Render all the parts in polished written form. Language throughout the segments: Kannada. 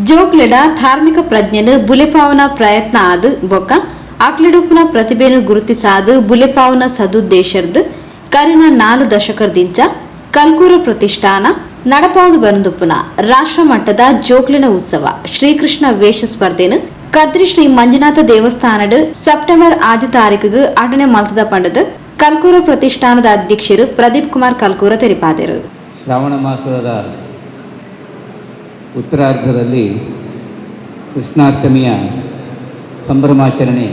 ಜೋಕ್ಲೆಡ ಧಾರ್ಮಿಕ ಪ್ರಜ್ಞೆನು ಬುಲೆಪಾವನ ಪ್ರಯತ್ನ ಆದು ಬೊಕ್ಕ ಆಕ್ಲೆಡುಪ್ಪುನ ಪ್ರತಿಭೆನು ಗುರುತಿಸಾದು ಬುಲೆಪಾವನ ಸದುದ್ದೇಶರ್ದು ಕರಿನ 4 ದಶಕರ್ದಿಂಚ ಕಲ್ಕೂರ ಪ್ರತಿಷ್ಠಾನ ನಡಪಾವುದು ಬರಂದುಪ್ಪುನ ರಾಷ್ಟ್ರ ಮಟ್ಟದ ಜೋಕ್ಲಿನ ಉತ್ಸವ ಶ್ರೀಕೃಷ್ಣ ವೇಷ ಸ್ಪರ್ಧೆನು ಕದ್ರಿ ಶ್ರೀ ಮಂಜುನಾಥ ದೇವಸ್ಥಾನಡ್ ಸೆಪ್ಟೆಂಬರ್ 1 ತಾರೀಕಿಗೆ ಆಟನೆ ಮಲ್ತದ ಪಂಡದು ಕಲ್ಕೂರ ಪ್ರತಿಷ್ಠಾನದ ಅಧ್ಯಕ್ಷರು ಪ್ರದೀಪ್ ಕುಮಾರ್ ಕಲ್ಕೂರ ತೆರಿಪಾದರು. ಶ್ರಾವಣ ಮಾಸದ ಉತ್ತರಾರ್ಧದಲ್ಲಿ ಕೃಷ್ಣಾಷ್ಟಮಿಯ ಸಂಭ್ರಮಾಚರಣೆ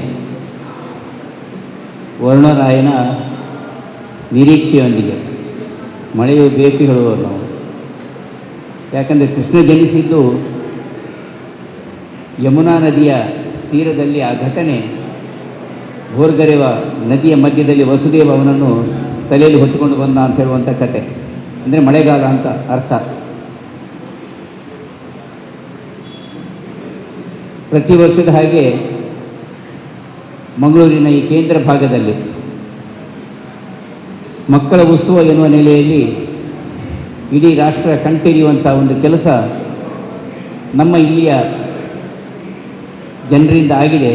ವರುಣರಾಯನ ನಿರೀಕ್ಷೆಯೊಂದಿಗೆ ಮಳೆಯು ಬೇಕು ಹೇಳುವರು ನಾವು. ಯಾಕಂದರೆ ಕೃಷ್ಣ ಜನಿಸಿದ್ದು ಯಮುನಾ ನದಿಯ ತೀರದಲ್ಲಿ. ಆ ಘಟನೆ ಘೋರ್ಗರೆವ ನದಿಯ ಮಧ್ಯದಲ್ಲಿ ವಸುದೇವ ಅವನನ್ನು ತಲೆಯಲ್ಲಿ ಹೊತ್ತುಕೊಂಡು ಬಂದ ಅಂತ ಹೇಳುವಂಥ ಕತೆ. ಅಂದರೆ ಮಳೆಗಾಲ ಅಂತ ಅರ್ಥ. ಪ್ರತಿ ವರ್ಷದ ಹಾಗೆ ಮಂಗಳೂರಿನ ಈ ಕೇಂದ್ರ ಭಾಗದಲ್ಲಿ ಮಕ್ಕಳ ಉತ್ಸವ ಎನ್ನುವ ನೆಲೆಯಲ್ಲಿ ಇಡೀ ರಾಷ್ಟ್ರ ಕಣ್ತೆರೆಯುವಂಥ ಒಂದು ಕೆಲಸ ನಮ್ಮ ಇಲ್ಲಿಯ ಜನರಿಂದ ಆಗಿದೆ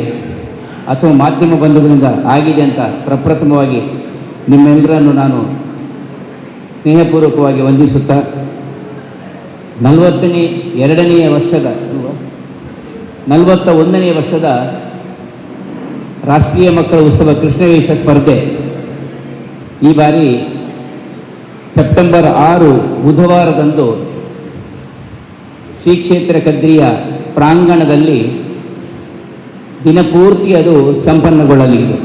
ಅಥವಾ ಮಾಧ್ಯಮ ಬಂಧುಗಳಿಂದ ಆಗಿದೆ ಅಂತ ಪ್ರಪ್ರಥಮವಾಗಿ ನಿಮ್ಮೆಲ್ಲರನ್ನು ನಾನು ಸ್ನೇಹಪೂರ್ವಕವಾಗಿ ವಂದಿಸುತ್ತಾ 41ನೇ ವರ್ಷದ ರಾಷ್ಟ್ರೀಯ ಮಕ್ಕಳ ಉತ್ಸವ ಕೃಷ್ಣವೇಷ ಸ್ಪರ್ಧೆ ಈ ಬಾರಿ ಸೆಪ್ಟೆಂಬರ್ 6 ಬುಧವಾರದಂದು ಶ್ರೀ ಕ್ಷೇತ್ರ ಕದ್ರಿಯ ಪ್ರಾಂಗಣದಲ್ಲಿ ದಿನಪೂರ್ತಿ ಅದು ಸಂಪನ್ನಗೊಳ್ಳಲಿದೆ.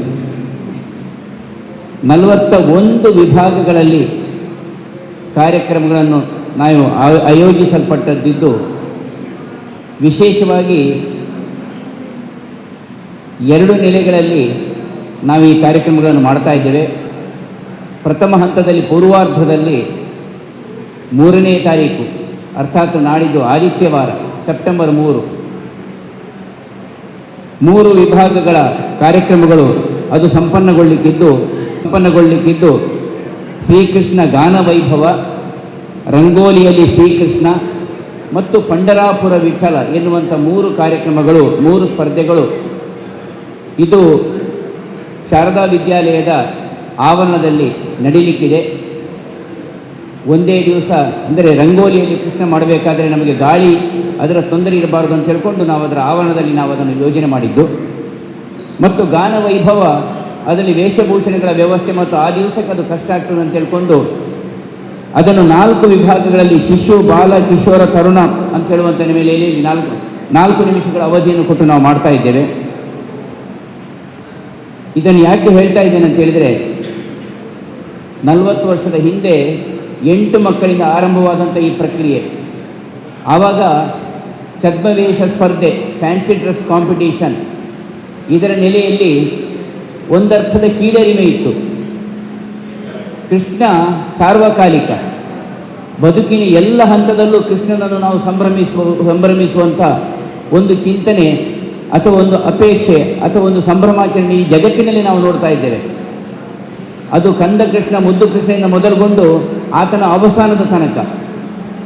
41 ವಿಭಾಗಗಳಲ್ಲಿ ಕಾರ್ಯಕ್ರಮಗಳನ್ನು ನಾವು ಆಯೋಜಿಸಲ್ಪಟ್ಟದ್ದು. ವಿಶೇಷವಾಗಿ 2 ನೆಲೆಗಳಲ್ಲಿ ನಾವು ಈ ಕಾರ್ಯಕ್ರಮಗಳನ್ನು ಮಾಡ್ತಾ ಇದ್ದೇವೆ. ಪ್ರಥಮ ಹಂತದಲ್ಲಿ ಪೂರ್ವಾರ್ಧದಲ್ಲಿ 3ನೇ ತಾರೀಕು ಅರ್ಥಾತ್ ನಾಡಿದ್ದು ಆದಿತ್ಯವಾರ ಸೆಪ್ಟೆಂಬರ್ 3 ವಿಭಾಗಗಳ ಕಾರ್ಯಕ್ರಮಗಳು ಅದು ಸಂಪನ್ನಗೊಳ್ಳಿಕ್ಕಿದ್ದು ಶ್ರೀಕೃಷ್ಣ ಗಾನ ವೈಭವ, ರಂಗೋಲಿಯಲ್ಲಿ ಶ್ರೀಕೃಷ್ಣ ಮತ್ತು ಪಂಡರಾಪುರ ವಿಠಲ ಎನ್ನುವಂಥ 3 ಕಾರ್ಯಕ್ರಮಗಳು, 3 ಸ್ಪರ್ಧೆಗಳು ಇದು ಶಾರದಾ ವಿದ್ಯಾಲಯದ ಆವರಣದಲ್ಲಿ ನಡೀಲಿಕ್ಕಿದೆ. ಒಂದೇ ದಿವಸ ಅಂದರೆ ರಂಗೋಲಿಯಲ್ಲಿ ಕೃಷ್ಣ ಮಾಡಬೇಕಾದ್ರೆ ನಮಗೆ ಗಾಳಿ ಅದರ ತೊಂದರೆ ಇರಬಾರದು ಅಂತ ಹೇಳ್ಕೊಂಡು ನಾವು ಅದರ ಆವರಣದಲ್ಲಿ ನಾವು ಅದನ್ನು ಯೋಜನೆ ಮಾಡಿದ್ದು. ಮತ್ತು ಗಾನ ವೈಭವ ಅದರಲ್ಲಿ ವೇಷಭೂಷಣಗಳ ವ್ಯವಸ್ಥೆ ಮತ್ತು ಆ ದಿವಸಕ್ಕೆ ಅದು ಕಷ್ಟ ಆಗ್ತದೆ ಅಂತ ಹೇಳ್ಕೊಂಡು ಅದನ್ನು 4 ವಿಭಾಗಗಳಲ್ಲಿ ಶಿಶು, ಬಾಲ, ಕಿಶೋರ, ತರುಣ ಅಂತ ಹೇಳುವಂಥ ನೆಲೆಯಲ್ಲಿ 4 ನಿಮಿಷಗಳ ಅವಧಿಯನ್ನು ಕೊಟ್ಟು ನಾವು ಮಾಡ್ತಾ ಇದ್ದೇವೆ. ಇದನ್ನು ಯಾಕೆ ಹೇಳ್ತಾ ಇದ್ದೇನೆ ಅಂತ ಹೇಳಿದರೆ 40 ವರ್ಷದ ಹಿಂದೆ 8 ಮಕ್ಕಳಿಂದ ಆರಂಭವಾದಂಥ ಈ ಪ್ರಕ್ರಿಯೆ. ಆವಾಗ ಛದ್ಮವೇಷ ಸ್ಪರ್ಧೆ, ಫ್ಯಾನ್ಸಿ ಡ್ರೆಸ್ ಕಾಂಪಿಟೀಷನ್, ಇದರ ನೆಲೆಯಲ್ಲಿ ಒಂದರ್ಥದ ಕೀಳರಿಮೆ ಇತ್ತು. ಕೃಷ್ಣ ಸಾರ್ವಕಾಲಿಕ, ಬದುಕಿನ ಎಲ್ಲ ಹಂತದಲ್ಲೂ ಕೃಷ್ಣನನ್ನು ನಾವು ಸಂಭ್ರಮಿಸುವಂಥ ಒಂದು ಚಿಂತನೆ ಅಥವಾ ಒಂದು ಅಪೇಕ್ಷೆ ಅಥವಾ ಒಂದು ಸಂಭ್ರಮಾಚರಣೆ ಈ ಜಗತ್ತಿನಲ್ಲಿ ನಾವು ನೋಡ್ತಾ ಇದ್ದೇವೆ. ಅದು ಕಂದ ಕೃಷ್ಣ, ಮುದ್ದು ಕೃಷ್ಣದಿಂದ ಮೊದಲುಗೊಂಡು ಆತನ ಅವಸಾನದ ತನಕ.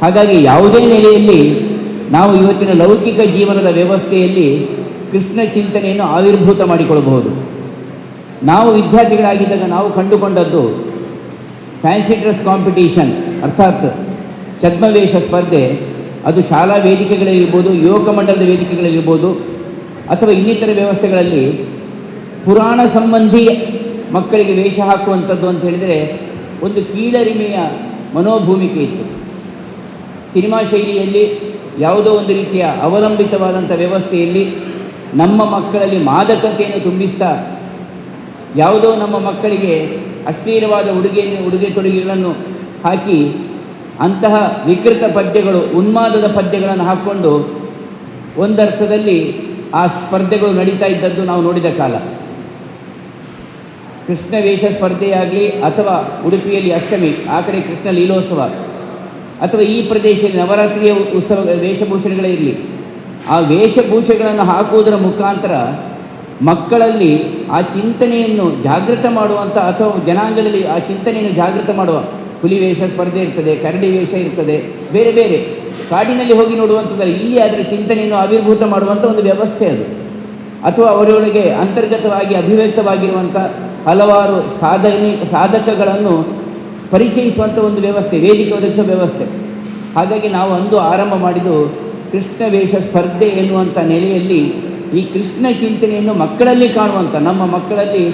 ಹಾಗಾಗಿ ಯಾವುದೇ ನೆಲೆಯಲ್ಲಿ ನಾವು ಇವತ್ತಿನ ಲೌಕಿಕ ಜೀವನದ ವ್ಯವಸ್ಥೆಯಲ್ಲಿ ಕೃಷ್ಣ ಚಿಂತನೆಯನ್ನು ಆವಿರ್ಭೂತ ಮಾಡಿಕೊಳ್ಳಬಹುದು. ನಾವು ವಿದ್ಯಾರ್ಥಿಗಳಾಗಿದ್ದಾಗ ನಾವು ಕಂಡುಕೊಂಡದ್ದು ಫ್ಯಾನ್ಸಿ ಡ್ರೆಸ್ ಕಾಂಪಿಟೀಷನ್ ಅರ್ಥಾತ್ ಛದ್ಮವೇಷ ಸ್ಪರ್ಧೆ. ಅದು ಶಾಲಾ ವೇದಿಕೆಗಳಿರ್ಬೋದು, ಯುವಕ ಮಂಡಲದ ವೇದಿಕೆಗಳಿರ್ಬೋದು ಅಥವಾ ಇನ್ನಿತರ ವ್ಯವಸ್ಥೆಗಳಲ್ಲಿ ಪುರಾಣ ಸಂಬಂಧಿ ಮಕ್ಕಳಿಗೆ ವೇಷ ಹಾಕುವಂಥದ್ದು ಅಂತ ಹೇಳಿದರೆ ಒಂದು ಕೀಳರಿಮೆಯ ಮನೋಭೂಮಿಕೆ ಇತ್ತು. ಸಿನಿಮಾ ಶೈಲಿಯಲ್ಲಿ ಯಾವುದೋ ಒಂದು ರೀತಿಯ ಅವಲಂಬಿತವಾದಂಥ ವ್ಯವಸ್ಥೆಯಲ್ಲಿ ನಮ್ಮ ಮಕ್ಕಳಲ್ಲಿ ಮಾದಕತೆಯನ್ನು ತುಂಬಿಸ್ತಾ ಯಾವುದೋ ನಮ್ಮ ಮಕ್ಕಳಿಗೆ ಅಶ್ಲೀಲವಾದ ಉಡುಗೆ ತೊಡುಗೆಗಳನ್ನು ಹಾಕಿ ಅಂತಹ ವಿಕೃತ ಪದ್ಯಗಳು, ಉನ್ಮಾದದ ಪದ್ಯಗಳನ್ನು ಹಾಕ್ಕೊಂಡು ಒಂದರ್ಥದಲ್ಲಿ ಆ ಸ್ಪರ್ಧೆಗಳು ನಡೀತಾ ಇದ್ದದ್ದು ನಾವು ನೋಡಿದ ಕಾಲ. ಕೃಷ್ಣ ವೇಷ ಸ್ಪರ್ಧೆಯಾಗಲಿ ಅಥವಾ ಉಡುಪಿಯಲ್ಲಿ ಅಷ್ಟಮಿ, ಆ ಕಡೆ ಕೃಷ್ಣ ಲೀಲೋತ್ಸವ ಅಥವಾ ಈ ಪ್ರದೇಶದಲ್ಲಿ ನವರಾತ್ರಿಯ ಉತ್ಸವ ವೇಷಭೂಷಣಗಳೇ ಇರಲಿ, ಆ ವೇಷಭೂಷಣಗಳನ್ನು ಹಾಕುವುದರ ಮುಖಾಂತರ ಮಕ್ಕಳಲ್ಲಿ ಆ ಚಿಂತನೆಯನ್ನು ಜಾಗೃತ ಮಾಡುವಂಥ ಅಥವಾ ಜನಾಂಗದಲ್ಲಿ ಆ ಚಿಂತನೆಯನ್ನು ಜಾಗೃತ ಮಾಡುವ ಹುಲಿ ವೇಷ ಸ್ಪರ್ಧೆ ಇರ್ತದೆ, ಕರಡಿ ವೇಷ ಇರ್ತದೆ, ಬೇರೆ ಬೇರೆ ಕಾಡಿನಲ್ಲಿ ಹೋಗಿ ನೋಡುವಂಥದ್ದಲ್ಲ, ಇಲ್ಲಿ ಅದರ ಚಿಂತನೆಯನ್ನು ಆವಿರ್ಭೂತ ಮಾಡುವಂಥ ಒಂದು ವ್ಯವಸ್ಥೆ ಅದು. ಅಥವಾ ಅವರೊಳಗೆ ಅಂತರ್ಗತವಾಗಿ ಅಭಿವ್ಯಕ್ತವಾಗಿರುವಂಥ ಹಲವಾರು ಸಾಧಕಗಳನ್ನು ಪರಿಚಯಿಸುವಂಥ ಒಂದು ವ್ಯವಸ್ಥೆ, ವೇದಿಕೆ ಒದಗಿಸುವ ವ್ಯವಸ್ಥೆ. ಹಾಗಾಗಿ ನಾವು ಅಂದು ಆರಂಭ ಮಾಡಿದ್ದು ಕೃಷ್ಣ ವೇಷ ಸ್ಪರ್ಧೆ ಎನ್ನುವಂಥ ನೆಲೆಯಲ್ಲಿ ಈ ಕೃಷ್ಣ ಚಿಂತನೆಯನ್ನು ಮಕ್ಕಳಲ್ಲಿ ಕಾಣುವಂಥ, ನಮ್ಮ ಮಕ್ಕಳಲ್ಲಿ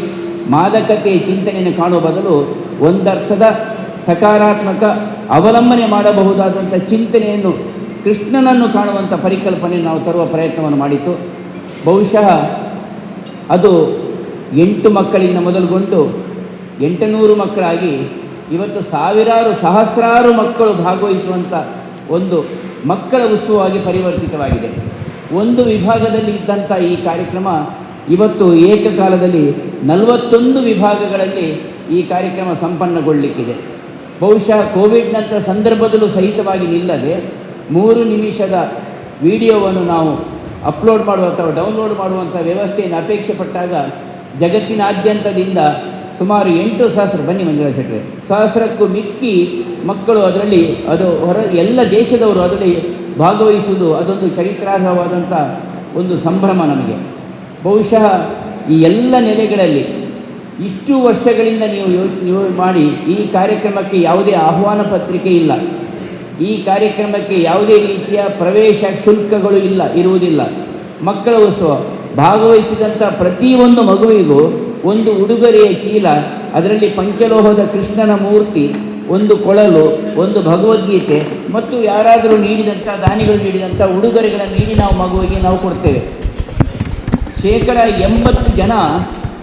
ಮಾದಕತೆಯ ಚಿಂತನೆಯನ್ನು ಕಾಣುವ ಬದಲು ಒಂದರ್ಥದ ಸಕಾರಾತ್ಮಕ ಅವಲಂಬನೆ ಮಾಡಬಹುದಾದಂಥ ಚಿಂತನೆಯನ್ನು, ಕೃಷ್ಣನನ್ನು ಕಾಣುವಂಥ ಪರಿಕಲ್ಪನೆ ನಾವು ತರುವ ಪ್ರಯತ್ನವನ್ನು ಮಾಡಿತು. ಬಹುಶಃ ಅದು 8 ಮಕ್ಕಳಿಂದ ಮೊದಲುಗೊಂಡು 800 ಮಕ್ಕಳಾಗಿ ಇವತ್ತು ಸಾವಿರಾರು ಸಹಸ್ರಾರು ಮಕ್ಕಳು ಭಾಗವಹಿಸುವಂಥ ಒಂದು ಮಕ್ಕಳ ಉತ್ಸವವಾಗಿ ಪರಿವರ್ತಿತವಾಗಿದೆ. ಒಂದು ವಿಭಾಗದಲ್ಲಿ ಇದ್ದಂಥ ಈ ಕಾರ್ಯಕ್ರಮ ಇವತ್ತು ಏಕಕಾಲದಲ್ಲಿ 41 ವಿಭಾಗಗಳಲ್ಲಿ ಈ ಕಾರ್ಯಕ್ರಮ ಸಂಪನ್ನಗೊಳ್ಳಲಿಕ್ಕಿದೆ. ಬಹುಶಃ ಕೋವಿಡ್ನಂಥ ಸಂದರ್ಭದಲ್ಲೂ ಸಹಿತವಾಗಿ ನಿಲ್ಲದೆ 3 ನಿಮಿಷದ ವಿಡಿಯೋವನ್ನು ನಾವು ಅಪ್ಲೋಡ್ ಮಾಡುವ ಅಥವಾ ಡೌನ್ಲೋಡ್ ಮಾಡುವಂಥ ವ್ಯವಸ್ಥೆಯನ್ನು ಅಪೇಕ್ಷೆ ಪಟ್ಟಾಗ ಜಗತ್ತಿನಾದ್ಯಂತದಿಂದ ಸುಮಾರು 8,000 ಬನ್ನಿ ಮಂಜುಳಾ ಶೆಟ್ಟರೆ, 1,000ಕ್ಕೂ ಮಿಕ್ಕಿ ಮಕ್ಕಳು ಅದರಲ್ಲಿ, ಅದು ಎಲ್ಲ ದೇಶದವರು ಅದರಲ್ಲಿ ಭಾಗವಹಿಸುವುದು ಅದೊಂದು ಚರಿತ್ರಾರ್ಹವಾದಂಥ ಒಂದು ಸಂಭ್ರಮ ನಮಗೆ. ಬಹುಶಃ ಈ ಎಲ್ಲ ನೆಲೆಗಳಲ್ಲಿ ಇಷ್ಟು ವರ್ಷಗಳಿಂದ ನೀವು ಮಾಡಿ ಈ ಕಾರ್ಯಕ್ರಮಕ್ಕೆ ಯಾವುದೇ ಆಹ್ವಾನ ಪತ್ರಿಕೆ ಇಲ್ಲ, ಈ ಕಾರ್ಯಕ್ರಮಕ್ಕೆ ಯಾವುದೇ ರೀತಿಯ ಪ್ರವೇಶ ಶುಲ್ಕಗಳು ಇರುವುದಿಲ್ಲ. ಮಕ್ಕಳ ಉತ್ಸವ ಭಾಗವಹಿಸಿದಂಥ ಪ್ರತಿಯೊಂದು ಮಗುವಿಗೂ ಒಂದು ಉಡುಗೊರೆಯ ಚೀಲ, ಅದರಲ್ಲಿ ಪಂಚಲೋಹದ ಕೃಷ್ಣನ ಮೂರ್ತಿ, ಒಂದು ಕೊಳಲು, ಒಂದು ಭಗವದ್ಗೀತೆ ಮತ್ತು ಯಾರಾದರೂ ನೀಡಿದಂಥ ದಾನಿಗಳು ನೀಡಿದಂಥ ಉಡುಗೊರೆಗಳನ್ನು ನೀಡಿ ನಾವು ಮಗುವಿಗೆ ನಾವು ಕೊಡ್ತೇವೆ. 80% ಜನ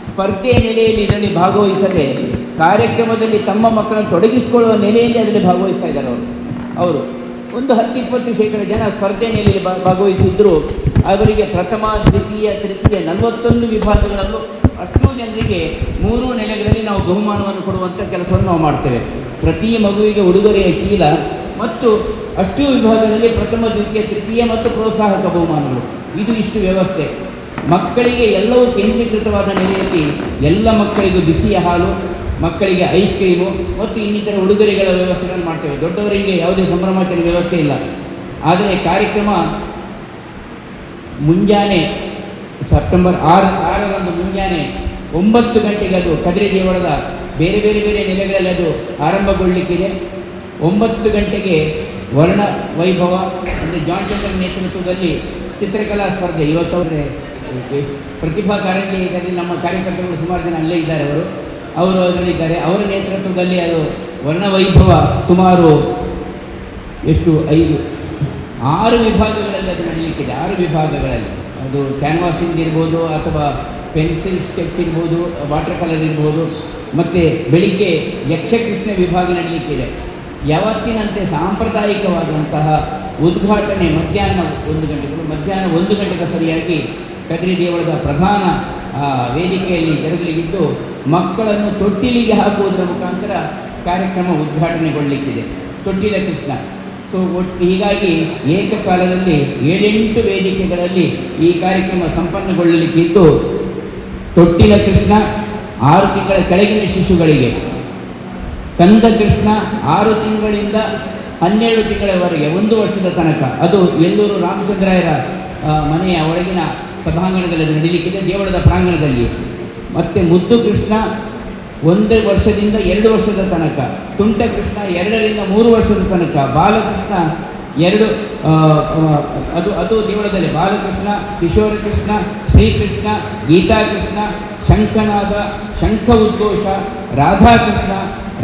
ಸ್ಪರ್ಧೆಯ ನೆಲೆಯಲ್ಲಿ ಇದರಲ್ಲಿ ಭಾಗವಹಿಸದೆ ಕಾರ್ಯಕ್ರಮದಲ್ಲಿ ತಮ್ಮ ಮಕ್ಕಳನ್ನು ತೊಡಗಿಸಿಕೊಳ್ಳುವ ನೆಲೆಯಲ್ಲಿ ಅದರಲ್ಲಿ ಭಾಗವಹಿಸ್ತಾ ಇದ್ದಾರೆ. ಅವರು ಒಂದು 10-20% ಜನ ಸ್ಪರ್ಧೆ ನೆಲೆಯಲ್ಲಿ ಭಾಗವಹಿಸಿದ್ದರೂ ಅವರಿಗೆ ಪ್ರಥಮ, ದ್ವಿತೀಯ, ತೃತೀಯ 41 ವಿಭಾಗಗಳಲ್ಲೂ ಅಷ್ಟು ಜನರಿಗೆ 3 ನೆಲೆಗಳಲ್ಲಿ ನಾವು ಬಹುಮಾನವನ್ನು ಕೊಡುವಂಥ ಕೆಲಸವನ್ನು ನಾವು ಮಾಡ್ತೇವೆ. ಪ್ರತಿ ಮಗುವಿಗೆ ಉಡುಗೊರೆಯ ಚೀಲ ಮತ್ತು ಅಷ್ಟು ವಿಭಾಗದಲ್ಲಿ ಪ್ರಥಮ, ದ್ವಿತೀಯ, ತೃತೀಯ ಮತ್ತು ಪ್ರೋತ್ಸಾಹಕ ಬಹುಮಾನಗಳು. ಇದು ಇಷ್ಟು ವ್ಯವಸ್ಥೆ. ಮಕ್ಕಳಿಗೆ ಎಲ್ಲವೂ ಕೇಂದ್ರೀಕೃತವಾದ ನೆಲೆಯಲ್ಲಿ ಎಲ್ಲ ಮಕ್ಕಳಿಗೂ ಬಿಸಿಯ ಹಾಲು, ಮಕ್ಕಳಿಗೆ ಐಸ್ ಕ್ರೀಮು ಮತ್ತು ಇನ್ನಿತರ ಉಡುಗೊರೆಗಳ ವ್ಯವಸ್ಥೆಗಳನ್ನು ಮಾಡ್ತೇವೆ. ದೊಡ್ಡವರಿಗೆ ಯಾವುದೇ ಸಂಭ್ರಮಾಚರಣೆ ವ್ಯವಸ್ಥೆ ಇಲ್ಲ. ಆದರೆ ಕಾರ್ಯಕ್ರಮ ಮುಂಜಾನೆ ಸೆಪ್ಟೆಂಬರ್ 6ರಂದು ಮುಂಜಾನೆ 9 ಗಂಟೆಗೆ ಅದು ಕದ್ರಿ ದೇವಳದ ಬೇರೆ ನೆಲೆಗಳಲ್ಲಿ ಅದು ಆರಂಭಗೊಳ್ಳಲಿಕ್ಕಿದೆ. 9 ಗಂಟೆಗೆ ವರ್ಣ ವೈಭವ ಅಂದರೆ ಜಾನ್ ಚಂದ್ರ ನೇತೃತ್ವದಲ್ಲಿ ಚಿತ್ರಕಲಾ ಸ್ಪರ್ಧೆ. ಇವತ್ತು ಅವರೇ ಪ್ರತಿಭಾ ಕಾರಂಜಿ ಇದರಲ್ಲಿ ನಮ್ಮ ಕಾರ್ಯಕರ್ತರು ಸುಮಾರು ಜನ ಅಲ್ಲೇ ಇದ್ದಾರೆ, ಅವರು ಅದರಲ್ಲಿದ್ದಾರೆ. ಅವರ ನೇತೃತ್ವದಲ್ಲಿ ಅದು ವರ್ಣವೈಭವ ಸುಮಾರು 6 ವಿಭಾಗಗಳಲ್ಲಿ ಅದು ನಡೆಯಲಿಕ್ಕಿದೆ. 6 ವಿಭಾಗಗಳಲ್ಲಿ ಅದು ಕ್ಯಾನ್ವಾಸಿಂಗ್ ಇರ್ಬೋದು, ಅಥವಾ ಪೆನ್ಸಿಲ್ ಸ್ಕೆಚ್ ಇರ್ಬೋದು, ವಾಟರ್ ಕಲರ್ ಇರ್ಬೋದು. ಮತ್ತು ಬೆಳಿಗ್ಗೆ ಯಕ್ಷಕೃಷ್ಣ ವಿಭಾಗ ನಡೆಯಲಿಕ್ಕಿದೆ. ಯಾವತ್ತಿನಂತೆ ಸಾಂಪ್ರದಾಯಿಕವಾದಂತಹ ಉದ್ಘಾಟನೆ ಮಧ್ಯಾಹ್ನ 1 ಗಂಟೆಗೆ ಸರಿಯಾಗಿ ಕದ್ರಿ ದೇವಳದ ಪ್ರಧಾನ ವೇದಿಕೆಯಲ್ಲಿ ಜರುಗಲಿದ್ದು ಮಕ್ಕಳನ್ನು ತೊಟ್ಟಿಲಿಗೆ ಹಾಕುವುದರ ಮುಖಾಂತರ ಕಾರ್ಯಕ್ರಮ ಉದ್ಘಾಟನೆಗೊಳ್ಳಲಿಕ್ಕಿದೆ. ತೊಟ್ಟಿಲ ಕೃಷ್ಣ. ಹೀಗಾಗಿ ಏಕಕಾಲದಲ್ಲಿ 7-8 ವೇದಿಕೆಗಳಲ್ಲಿ ಈ ಕಾರ್ಯಕ್ರಮ ಸಂಪನ್ನಗೊಳ್ಳಲಿಕ್ಕಿದ್ದು, ತೊಟ್ಟಿಲ ಕೃಷ್ಣ 6 ತಿಂಗಳ ಕೆಳಗಿನ ಶಿಶುಗಳಿಗೆ, ಕಂದ ಕೃಷ್ಣ 6 ತಿಂಗಳಿಂದ 12 ತಿಂಗಳವರೆಗೆ 1 ವರ್ಷದ ತನಕ, ಅದು ಎಲ್ಲೂರು ರಾಮಚಂದ್ರಾಯರ ಮನೆಯ ಒಳಗಿನ ಸಭಾಂಗಣದಲ್ಲಿ ನಡೆಯಲಿಕ್ಕಿದೆ, ದೇವಳದ ಪ್ರಾಂಗಣದಲ್ಲಿ. ಮತ್ತು ಮುದ್ದು ಕೃಷ್ಣ 1 ವರ್ಷದಿಂದ 2 ವರ್ಷದ ತನಕ, ತುಂಟ ಕೃಷ್ಣ 2ರಿಂದ 3 ವರ್ಷದ ತನಕ, ಬಾಲಕೃಷ್ಣ 2 ಅದು ದೇವಳದಲ್ಲಿ ಬಾಲಕೃಷ್ಣ, ಕಿಶೋರ ಕೃಷ್ಣ, ಶ್ರೀಕೃಷ್ಣ, ಗೀತಾಕೃಷ್ಣ, ಶಂಖನಾದ, ಶಂಖ ಉದ್ಘೋಷ, ರಾಧಾಕೃಷ್ಣ,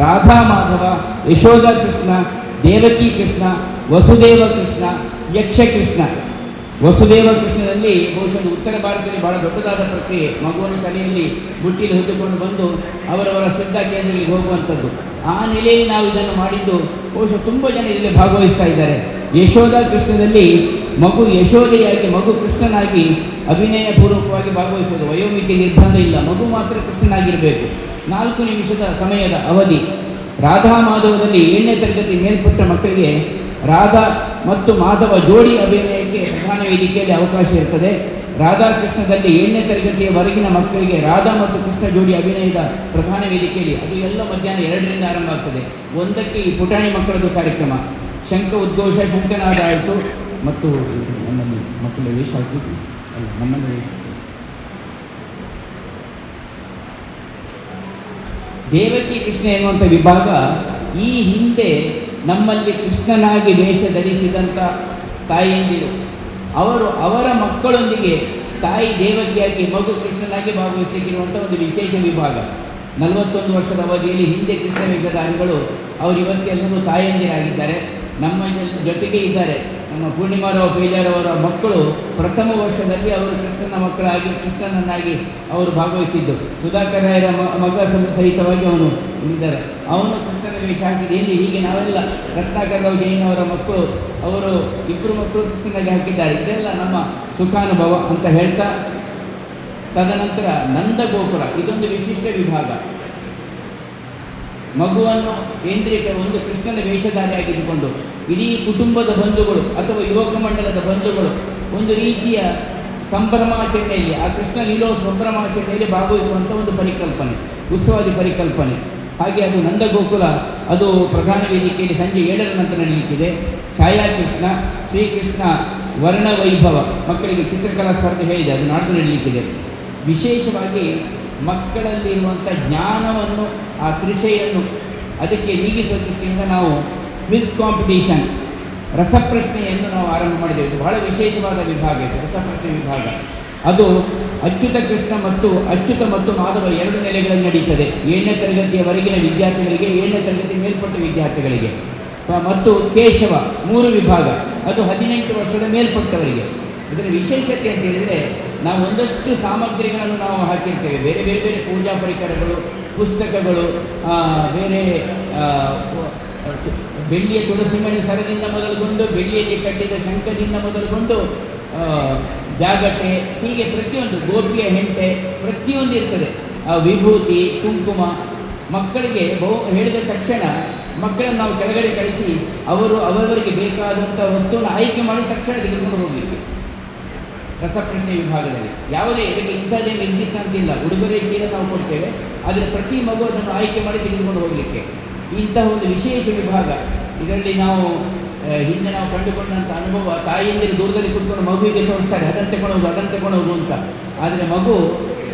ರಾಧಾ ಮಾಧವ, ಯಶೋಧ ಕೃಷ್ಣ, ದೇವಕಿ ಕೃಷ್ಣ, ವಸುದೇವ ಕೃಷ್ಣ, ಯಕ್ಷಕೃಷ್ಣ. ವಸುದೇವ ಕೃಷ್ಣನಲ್ಲಿ ಬಹುಶಃ ಉತ್ತರ ಭಾರತದಲ್ಲಿ ಬಹಳ ದೊಡ್ಡದಾದ ಪ್ರಕ್ರಿಯೆ. ಮಗುವನ್ನು ತಲೆಯಲ್ಲಿ ಬುಟ್ಟಿಯಲ್ಲಿ ಹೊತ್ತುಕೊಂಡು ಬಂದು ಅವರವರ ಶ್ರದ್ಧಾ ಕೇಂದ್ರಗಳಿಗೆ ಹೋಗುವಂಥದ್ದು. ಆ ನೆಲೆಯಲ್ಲಿ ನಾವು ಇದನ್ನು ಮಾಡಿದ್ದು ಬಹುಶಃ ತುಂಬ ಜನ ಇದರಲ್ಲಿ ಭಾಗವಹಿಸ್ತಾ ಇದ್ದಾರೆ. ಯಶೋಧ ಕೃಷ್ಣದಲ್ಲಿ ಮಗು ಯಶೋಧೆಯಾಗಿ, ಮಗು ಕೃಷ್ಣನಾಗಿ ಅಭಿನಯ ಪೂರ್ವಕವಾಗಿ ಭಾಗವಹಿಸೋದು. ವಯೋಮಿತಿ ನಿರ್ಬಂಧ ಇಲ್ಲ, ಮಗು ಮಾತ್ರ ಕೃಷ್ಣನಾಗಿರಬೇಕು. 4 ನಿಮಿಷದ ಸಮಯದ ಅವಧಿ. ರಾಧಾ ಮಾಧವದಲ್ಲಿ 7ನೇ ತರಗತಿ ಮೇಲ್ಪಟ್ಟ ಮಕ್ಕಳಿಗೆ ರಾಧಾ ಮತ್ತು ಮಾಧವ ಜೋಡಿ ಅಭಿನಯಕ್ಕೆ ಪ್ರಧಾನ ವೇದಿಕೆಯಲ್ಲಿ ಅವಕಾಶ ಇರ್ತದೆ. ರಾಧಾಕೃಷ್ಣದಲ್ಲಿ 7ನೇ ತರಗತಿಯ ಹೊರಗಿನ ಮಕ್ಕಳಿಗೆ ರಾಧಾ ಮತ್ತು ಕೃಷ್ಣ ಜೋಡಿ ಅಭಿನಯದ ಪ್ರಧಾನ ವೇದಿಕೆಯಲ್ಲಿ, ಅದು ಎಲ್ಲ ಮಧ್ಯಾಹ್ನ 2ರಿಂದ ಆರಂಭ ಆಗ್ತದೆ. 1ಕ್ಕೆ ಈ ಪುಟಾಣಿ ಮಕ್ಕಳದ್ದು ಕಾರ್ಯಕ್ರಮ. ಶಂಖ ಉದ್ಘೋಷ ಶಂಖನಾದ ಆಯಿತು. ಮತ್ತು ನಮ್ಮಲ್ಲಿ ಮಕ್ಕಳ ವೇಷ ಹಾಕಿ ಅಲ್ಲ ನಮ್ಮಲ್ಲಿ ದೇವಕಿ ಕೃಷ್ಣ ಎನ್ನುವಂಥ ವಿಭಾಗ ಈ ಹಿಂದೆ ನಮ್ಮಲ್ಲಿ ಕೃಷ್ಣನಾಗಿ ವೇಷ ಧರಿಸಿದಂಥ ತಾಯಿಯಂದಿರು ಅವರ ಮಕ್ಕಳೊಂದಿಗೆ ತಾಯಿ ದೇವಕಿಯಾಗಿ ಮಗು ಕೃಷ್ಣನಾಗಿ ಭಾಗವಹಿಸಿರುವಂಥ ಒಂದು ವಿಶೇಷ ವಿಭಾಗ. 41 ವರ್ಷದ ಅವಧಿಯಲ್ಲಿ ಹಿಂದೆ ಕೃಷ್ಣ ವೇಷಧಾರಿಗಳು ಅವರು ಇವತ್ತೆಲ್ಲರೂ ತಾಯಿಯಂದಿರಾಗಿದ್ದಾರೆ. ನಮ್ಮ ಜೊತೆಗೆ ಇದ್ದಾರೆ. ನಮ್ಮ ಪೂರ್ಣಿಮಾರಾವ್ ಪೇಜಾರವರ ಮಕ್ಕಳು ಪ್ರಥಮ ವರ್ಷದಲ್ಲಿ ಅವರು ಕೃಷ್ಣನ ಮಕ್ಕಳಾಗಿ ಕೃಷ್ಣನನ್ನಾಗಿ ಅವರು ಭಾಗವಹಿಸಿದ್ದು. ಸುಧಾಕರ್ ರಾಯರ ಮಗ ಸಹಿತವಾಗಿ ಅವನು ಇದ್ದಾರೆ. ಅವನು ಕೃಷ್ಣನ ವೇಷ ಹಾಕಿದ್ದು ಹೀಗೆ ನಾವೆಲ್ಲ ರತ್ನಾಕರರಾವ್ ಜೈನ್ ಅವರ ಮಕ್ಕಳು ಅವರು ಇಬ್ಬರು ಮಕ್ಕಳು ಕೃಷ್ಣನಾಗಿ ಹಾಕಿದ್ದಾರೆ. ಇದೆಲ್ಲ ನಮ್ಮ ಸುಖಾನುಭವ ಅಂತ ಹೇಳ್ತಾ, ತದನಂತರ ನಂದಗೋಪುರ ಇದೊಂದು ವಿಶಿಷ್ಟ ವಿಭಾಗ. ಮಗುವನ್ನು ಒಂದು ಕೃಷ್ಣನ ವೇಷಧಾರಿಯಾಗಿದ್ದುಕೊಂಡು ಇಡೀ ಕುಟುಂಬದ ಬಂಧುಗಳು ಅಥವಾ ಯುವಕ ಮಂಡಲದ ಬಂಧುಗಳು ಒಂದು ರೀತಿಯ ಸಂಭ್ರಮಾಚರಣೆಯಲ್ಲಿ ಆ ಕೃಷ್ಣ ಲೀಲೋ ಸಂಭ್ರಮಾಚರಣೆಯಲ್ಲಿ ಭಾಗವಹಿಸುವಂಥ ಒಂದು ಪರಿಕಲ್ಪನೆ, ಉತ್ಸವಾದಿ ಪರಿಕಲ್ಪನೆ. ಹಾಗೆ ಅದು ನಂದಗೋಕುಲ, ಅದು ಪ್ರಧಾನ ವೇದಿಕೆಯಲ್ಲಿ ಸಂಜೆ 7ರ ನಂತರ ನಡೆಯಲಿಕ್ಕಿದೆ. ಛಾಯಾಕೃಷ್ಣ, ಶ್ರೀಕೃಷ್ಣ ವರ್ಣವೈಭವ ಮಕ್ಕಳಿಗೆ ಚಿತ್ರಕಲಾ ಸ್ಪರ್ಧೆ ಹೇಳಿದೆ, ಅದು ನಾಡ್ದು ನಡೆಯಲಿಕ್ಕಿದೆ. ವಿಶೇಷವಾಗಿ ಮಕ್ಕಳಲ್ಲಿರುವಂಥ ಜ್ಞಾನವನ್ನು, ಆ ಕೃಷಿಯನ್ನು ಅದಕ್ಕೆ ನೀಗಿಸುವ ದೃಷ್ಟಿಯಿಂದ ನಾವು ಕ್ವಿಜ್ ಕಾಂಪಿಟೀಷನ್, ರಸಪ್ರಶ್ನೆಯನ್ನು ನಾವು ಆರಂಭ ಮಾಡಿದ್ದೇವೆ. ಇದು ಬಹಳ ವಿಶೇಷವಾದ ವಿಭಾಗ ಇದು, ರಸಪ್ರಶ್ನೆ ವಿಭಾಗ. ಅದು ಅಚ್ಯುತ ಕೃಷ್ಣ ಮತ್ತು ಅಚ್ಯುತ ಮತ್ತು ಮಾಧವ 2 ನೆಲೆಗಳಲ್ಲಿ ನಡೀತದೆ. 7ನೇ ತರಗತಿಯವರೆಗಿನ ವಿದ್ಯಾರ್ಥಿಗಳಿಗೆ, 7ನೇ ತರಗತಿ ಮೇಲ್ಪಟ್ಟ ವಿದ್ಯಾರ್ಥಿಗಳಿಗೆ, ಮತ್ತು ಕೇಶವ 3 ವಿಭಾಗ, ಅದು 18 ವರ್ಷದ ಮೇಲ್ಪಟ್ಟವರಿಗೆ. ಇದರ ವಿಶೇಷತೆ ಅಂತ ಹೇಳಿದರೆ, ನಾವು ಒಂದಷ್ಟು ಸಾಮಗ್ರಿಗಳನ್ನು ನಾವು ಹಾಕಿರ್ತೇವೆ. ಬೇರೆ ಬೇರೆ ಬೇರೆ ಪೂಜಾ ಪರಿಕರಗಳು, ಪುಸ್ತಕಗಳು, ಬೇರೆ ಬೆಳ್ಳಿಯ ತುಳಸಿಮಣಿ ಸರದಿಂದ ಮೊದಲುಗೊಂಡು, ಬೆಳ್ಳಿಯಲ್ಲಿ ಕಟ್ಟಿದ ಶಂಖದಿಂದ ಮೊದಲುಗೊಂಡು, ಜಾಗಟೆ, ಹೀಗೆ ಪ್ರತಿಯೊಂದು, ಗೋಪಿಯ ಹೆಂಟೆ, ಪ್ರತಿಯೊಂದು ಇರ್ತದೆ. ವಿಭೂತಿ, ಕುಂಕುಮ. ಮಕ್ಕಳಿಗೆ ಹೇಳಿದ ತಕ್ಷಣ ಮಕ್ಕಳನ್ನು ನಾವು ಕೆಳಗಡೆ ಕಳಿಸಿ ಅವರವರಿಗೆ ಬೇಕಾದಂಥ ವಸ್ತುವನ್ನು ಆಯ್ಕೆ ಮಾಡಿ ತಕ್ಷಣ ತೆಗೆದುಕೊಂಡು ಹೋಗಲಿಕ್ಕೆ. ರಸಪ್ರಶ್ನೆ ವಿಭಾಗದಲ್ಲಿ ಯಾವುದೇ ಇದಕ್ಕೆ ಇಂಥದ್ದೇ ನಿರ್ದಿಷ್ಟ ಅಂತಿಲ್ಲ. ಉಡುಗೊರೆ ಚೀಲ ನಾವು ಕೊಡ್ತೇವೆ, ಆದರೆ ಪ್ರತಿ ಮಗು ಅದನ್ನು ಆಯ್ಕೆ ಮಾಡಿ ತೆಗೆದುಕೊಂಡು ಹೋಗಲಿಕ್ಕೆ ಇಂತಹ ಒಂದು ವಿಶೇಷ ವಿಭಾಗ. ಇದರಲ್ಲಿ ನಾವು ಹಿಂದೆ ನಾವು ಕಂಡುಕೊಂಡಂಥ ಅನುಭವ, ತಾಯಿಯಂದಿರು ದೂರದಲ್ಲಿ ಕೂತ್ಕೊಂಡು ಮಗುವಿಗೆ ತೋರಿಸ್ತಾರೆ, ಅದನ್ನು ತಗೊಂಡು ಹೋಗು ಅಂತ. ಆದರೆ ಮಗು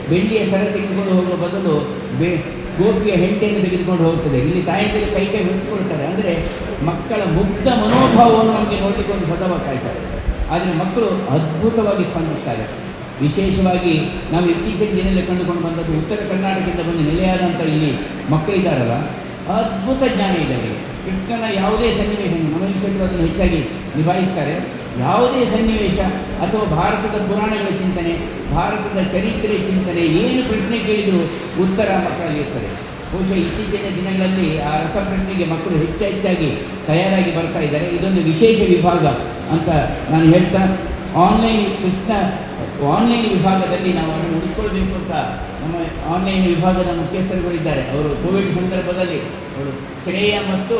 ಬೆಳ್ಳಿಯ ಸರ ತೆಗೆದುಕೊಂಡು ಹೋಗುವ ಬದಲು ಗೋಪಿಯ ಹೆಂಟೆಯನ್ನು ತೆಗೆದುಕೊಂಡು ಹೋಗ್ತದೆ. ಇಲ್ಲಿ ತಾಯಿಯಂದಿರು ಕೈ ಹೊರಿಸಿಕೊಳ್ತಾರೆ. ಅಂದರೆ ಮಕ್ಕಳ ಮುಗ್ಧ ಮನೋಭಾವವನ್ನು ನಮಗೆ ನೋಡಲಿಕ್ಕೆ ಒಂದು ಸದವಕಾಯ್ತಾರೆ. ಆದರೆ ಮಕ್ಕಳು ಅದ್ಭುತವಾಗಿ ಸ್ಪಂದಿಸ್ತಾರೆ. ವಿಶೇಷವಾಗಿ ನಾವು ಇತ್ತೀಚಿನ ದಿನದಲ್ಲಿ ಕಂಡುಕೊಂಡು ಬಂದದ್ದು, ಉತ್ತರ ಕರ್ನಾಟಕದಿಂದ ಬಂದು ನೆಲೆಯಾದಂಥ ಇಲ್ಲಿ ಮಕ್ಕಳಿದ್ದಾರಲ್ಲ, ಅದ್ಭುತ ಜ್ಞಾನ ಇದೆ ಅವರಿಗೆ. ಕೃಷ್ಣನ ಯಾವುದೇ ಸನ್ನಿವೇಶ, ನಮಸ್ಕರು ಅದನ್ನು ಹೆಚ್ಚಾಗಿ ನಿಭಾಯಿಸ್ತಾರೆ. ಯಾವುದೇ ಸನ್ನಿವೇಶ ಅಥವಾ ಭಾರತದ ಪುರಾಣಗಳ ಚಿಂತನೆ, ಭಾರತದ ಚರಿತ್ರೆ ಚಿಂತನೆ, ಏನು ಪ್ರಶ್ನೆ ಕೇಳಿದರೂ ಉತ್ತರ ಮಕ್ಕಳಲ್ಲಿ ಇರ್ತದೆ. ಬಹುಶಃ ಇತ್ತೀಚಿನ ದಿನಗಳಲ್ಲಿ ಆ ರಸಪ್ರಶ್ನೆಗೆ ಮಕ್ಕಳು ಹೆಚ್ಚಾಗಿ ತಯಾರಾಗಿ ಬರ್ತಾ ಇದ್ದಾರೆ. ಇದೊಂದು ವಿಶೇಷ ವಿಭಾಗ ಅಂತ ನಾನು ಹೇಳ್ತಾ, ಆನ್ಲೈನ್ ವಿಭಾಗದಲ್ಲಿ ನಾವು ಅದನ್ನು ಉಳಿಸ್ಕೊಳ್ಬೇಕು ಅಂತ ನಮ್ಮ ಆನ್ಲೈನ್ ವಿಭಾಗದ ಮುಖ್ಯಸ್ಥರುಗಳಿದ್ದಾರೆ. ಅವರು ಕೋವಿಡ್ ಸಂದರ್ಭದಲ್ಲಿ ಅವರು ಶ್ರೇಯ ಮತ್ತು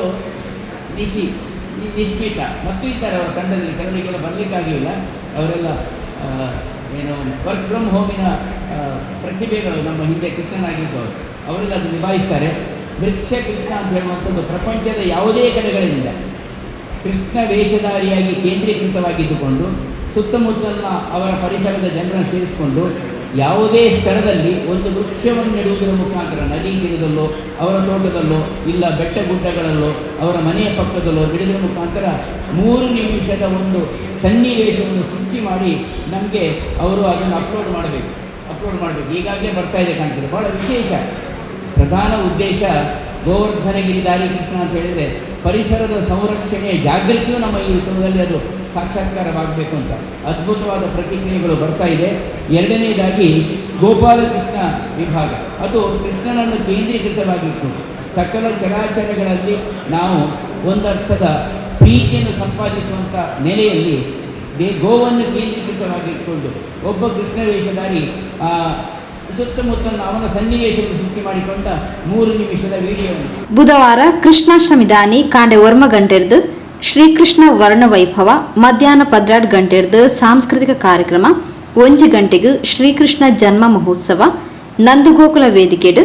ನಿಶ್ಮಿತ ಮತ್ತು ಇದ್ದಾರೆ ಅವರ ತಂಡದಲ್ಲಿ. ಕೆಲವರಿಗೆಲ್ಲ ಬರಲಿಕ್ಕಾಗಿಲ್ಲ, ಅವರೆಲ್ಲ ಏನು ವರ್ಕ್ ಫ್ರಮ್ ಹೋಮಿನ ಪ್ರತಿಭೆಗಳು ನಮ್ಮ ಹಿಂದೆ ಕೃಷ್ಣನಾಗಿದ್ದವರು, ಅವರೆಲ್ಲ ಅದು ನಿಭಾಯಿಸ್ತಾರೆ. ವೃಕ್ಷ ಕೃಷ್ಣ ಅಂತ ಹೇಳುವಂಥದ್ದು ಪ್ರಪಂಚದ ಯಾವುದೇ ಕಡೆಗಳಿಂದ ಕೃಷ್ಣ ವೇಷಧಾರಿಯಾಗಿ ಕೇಂದ್ರೀಕೃತವಾಗಿದ್ದುಕೊಂಡು ಸುತ್ತಮುತ್ತಲಿನ ಅವರ ಪರಿಸರದ ಜನರನ್ನು ಸೇರಿಸಿಕೊಂಡು ಯಾವುದೇ ಸ್ಥಳದಲ್ಲಿ ಒಂದು ವೃಕ್ಷವನ್ನು ನೆಡುವುದರ ಮುಖಾಂತರ, ನದಿ ತೀರದಲ್ಲೋ, ಅವರ ತೋಟದಲ್ಲೋ, ಇಲ್ಲ ಬೆಟ್ಟ ಗುಡ್ಡಗಳಲ್ಲೋ, ಅವರ ಮನೆಯ ಪಕ್ಕದಲ್ಲೋ ನೆಡುವುದರ ಮುಖಾಂತರ 3 ನಿಮಿಷದ ಒಂದು ಸನ್ನಿವೇಶವನ್ನು ಸೃಷ್ಟಿ ಮಾಡಿ ನಮಗೆ ಅವರು ಅದನ್ನು ಅಪ್ಲೋಡ್ ಮಾಡಬೇಕು. ಈಗಾಗಲೇ ಬರ್ತಾ ಇದೆ ಕಾಣ್ತದೆ. ಭಾಳ ವಿಶೇಷ ಪ್ರಧಾನ ಉದ್ದೇಶ ಗೋವರ್ಧನಗಿರಿ ದಾರಿ ಕೃಷ್ಣ ಅಂತ ಹೇಳಿದರೆ ಪರಿಸರದ ಸಂರಕ್ಷಣೆಯ ಜಾಗೃತಿಯೂ ನಮ್ಮ ಈ ಉತ್ಸವದಲ್ಲಿ ಅದು ಸಾಕ್ಷಾತ್ಕಾರವಾಗಬೇಕು ಅಂತ ಅದ್ಭುತವಾದ ಪ್ರತಿಕ್ರಿಯೆಗಳು ಬರ್ತಾ ಇದೆ. 2ನೇದಾಗಿ ಗೋಪಾಲಕೃಷ್ಣ ವಿಭಾಗ, ಅದು ಕೃಷ್ಣನನ್ನು ಕೇಂದ್ರೀಕೃತವಾಗಿತ್ತು. ಸಕಲ ಚರಾಚರಗಳಲ್ಲಿ ನಾವು ಒಂದರ್ಥದ ಪ್ರೀತಿಯನ್ನು ಸಂಪಾದಿಸುವಂಥ ನೆಲೆಯಲ್ಲಿ ಗೋವನ್ನು ಕೇಂದ್ರೀಕೃತವಾಗಿಟ್ಕೊಂಡು ಒಬ್ಬ ಕೃಷ್ಣ ವೇಷಧಾರಿ ಸುತ್ತಮುತ್ತಲ ಅವನ ಸನ್ನಿವೇಶವನ್ನು ಸೃಷ್ಟಿ ಮಾಡಿಕೊಂಡ 3 ನಿಮಿಷದ ವಿಡಿಯೋವನ್ನು ಬುಧವಾರ ಕೃಷ್ಣಾಷ್ಟಮಿದಾನಿ ಕಾಂಡೆ ವರ್ಮ ಗಂಟೆರ್ದು ಶ್ರೀಕೃಷ್ಣ ವರ್ಣವೈಭವ ಮಧ್ಯಾಹ್ನ 12 ಗಂಟೆರ್ದು ಸಾಂಸ್ಕೃತಿಕ ಕಾರ್ಯಕ್ರಮ 1 ಗಂಟೆಗೆ ಶ್ರೀಕೃಷ್ಣ ಜನ್ಮ ಮಹೋತ್ಸವ ನಂದಗೋಕುಲ ವೇದಿಕೆಡು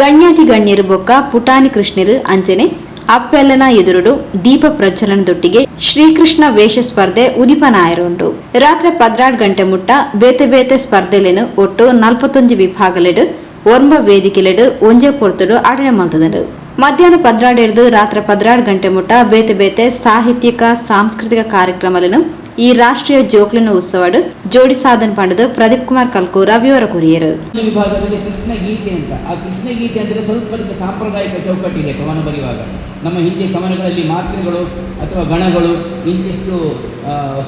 ಗಣ್ಯಾತಿ ಗಣ್ಯರು ಬೊಕ್ಕ ಪುಟಾಣಿ ಕೃಷ್ಣರು ಅಂಚನೆ ಅಪ್ಪೆಲ್ಲನ ಎದುರುಡು ದೀಪ ಪ್ರಜ್ವಲನದೊಟ್ಟಿಗೆ ಶ್ರೀಕೃಷ್ಣ ವೇಷ ಸ್ಪರ್ಧೆ ಉದಿಪನಾಯರುಂಡು. ರಾತ್ರಿ 12 ಗಂಟೆ ಮುಟ್ಟ ಬೇತೆ ಬೇತೆ ಸ್ಪರ್ಧೆಲೆನು ಒಟ್ಟು 41 ವಿಭಾಗಲೆಡು ಒರ್ಮ ವೇದಿಕೆಲೆಡು ಒಂಜೆ ಪೊರ್ತುಡು ಆಡನೆ ಮಲ್ತದನು. ಮಧ್ಯಾಹ್ನ 12 ರಾತ್ರಿ 16 ಗಂಟೆ ಮುಟ್ಟ ಬೇತೆ ಬೇತೆ ಸಾಹಿತ್ಯಿಕ ಸಾಂಸ್ಕೃತಿಕ ಕಾರ್ಯಕ್ರಮలను ಈ ರಾಷ್ಟ್ರೀಯ ಜೋಕ್ಲಿನ ಉತ್ಸವಡು ಜೋಡಿ ಸಾಧನೆ ಪಡೆದು ಪ್ರದೀಪ್ ಕುಮಾರ್ ಕಲ್ಕೂರ ವಿವರ ಕೊರಿಯರು. ವಿಭಾಗದಲ್ಲಿ ಕೃಷ್ಣ ಗೀತೆ ಅಂತ, ಆ ಕೃಷ್ಣ ಗೀತೆ ಅಂದರೆ ಸ್ವಲ್ಪ ಸಾಂಪ್ರದಾಯಿಕ ಚೌಕಟ್ಟಿದೆ ಕವನ ಬರೆಯುವಾಗ. ನಮ್ಮ ಹಿಂದೆ ಕವನಗಳಲ್ಲಿ ಮಾತ್ರೆಗಳು ಅಥವಾ ಗಣಗಳು, ಇಂತಿಷ್ಟು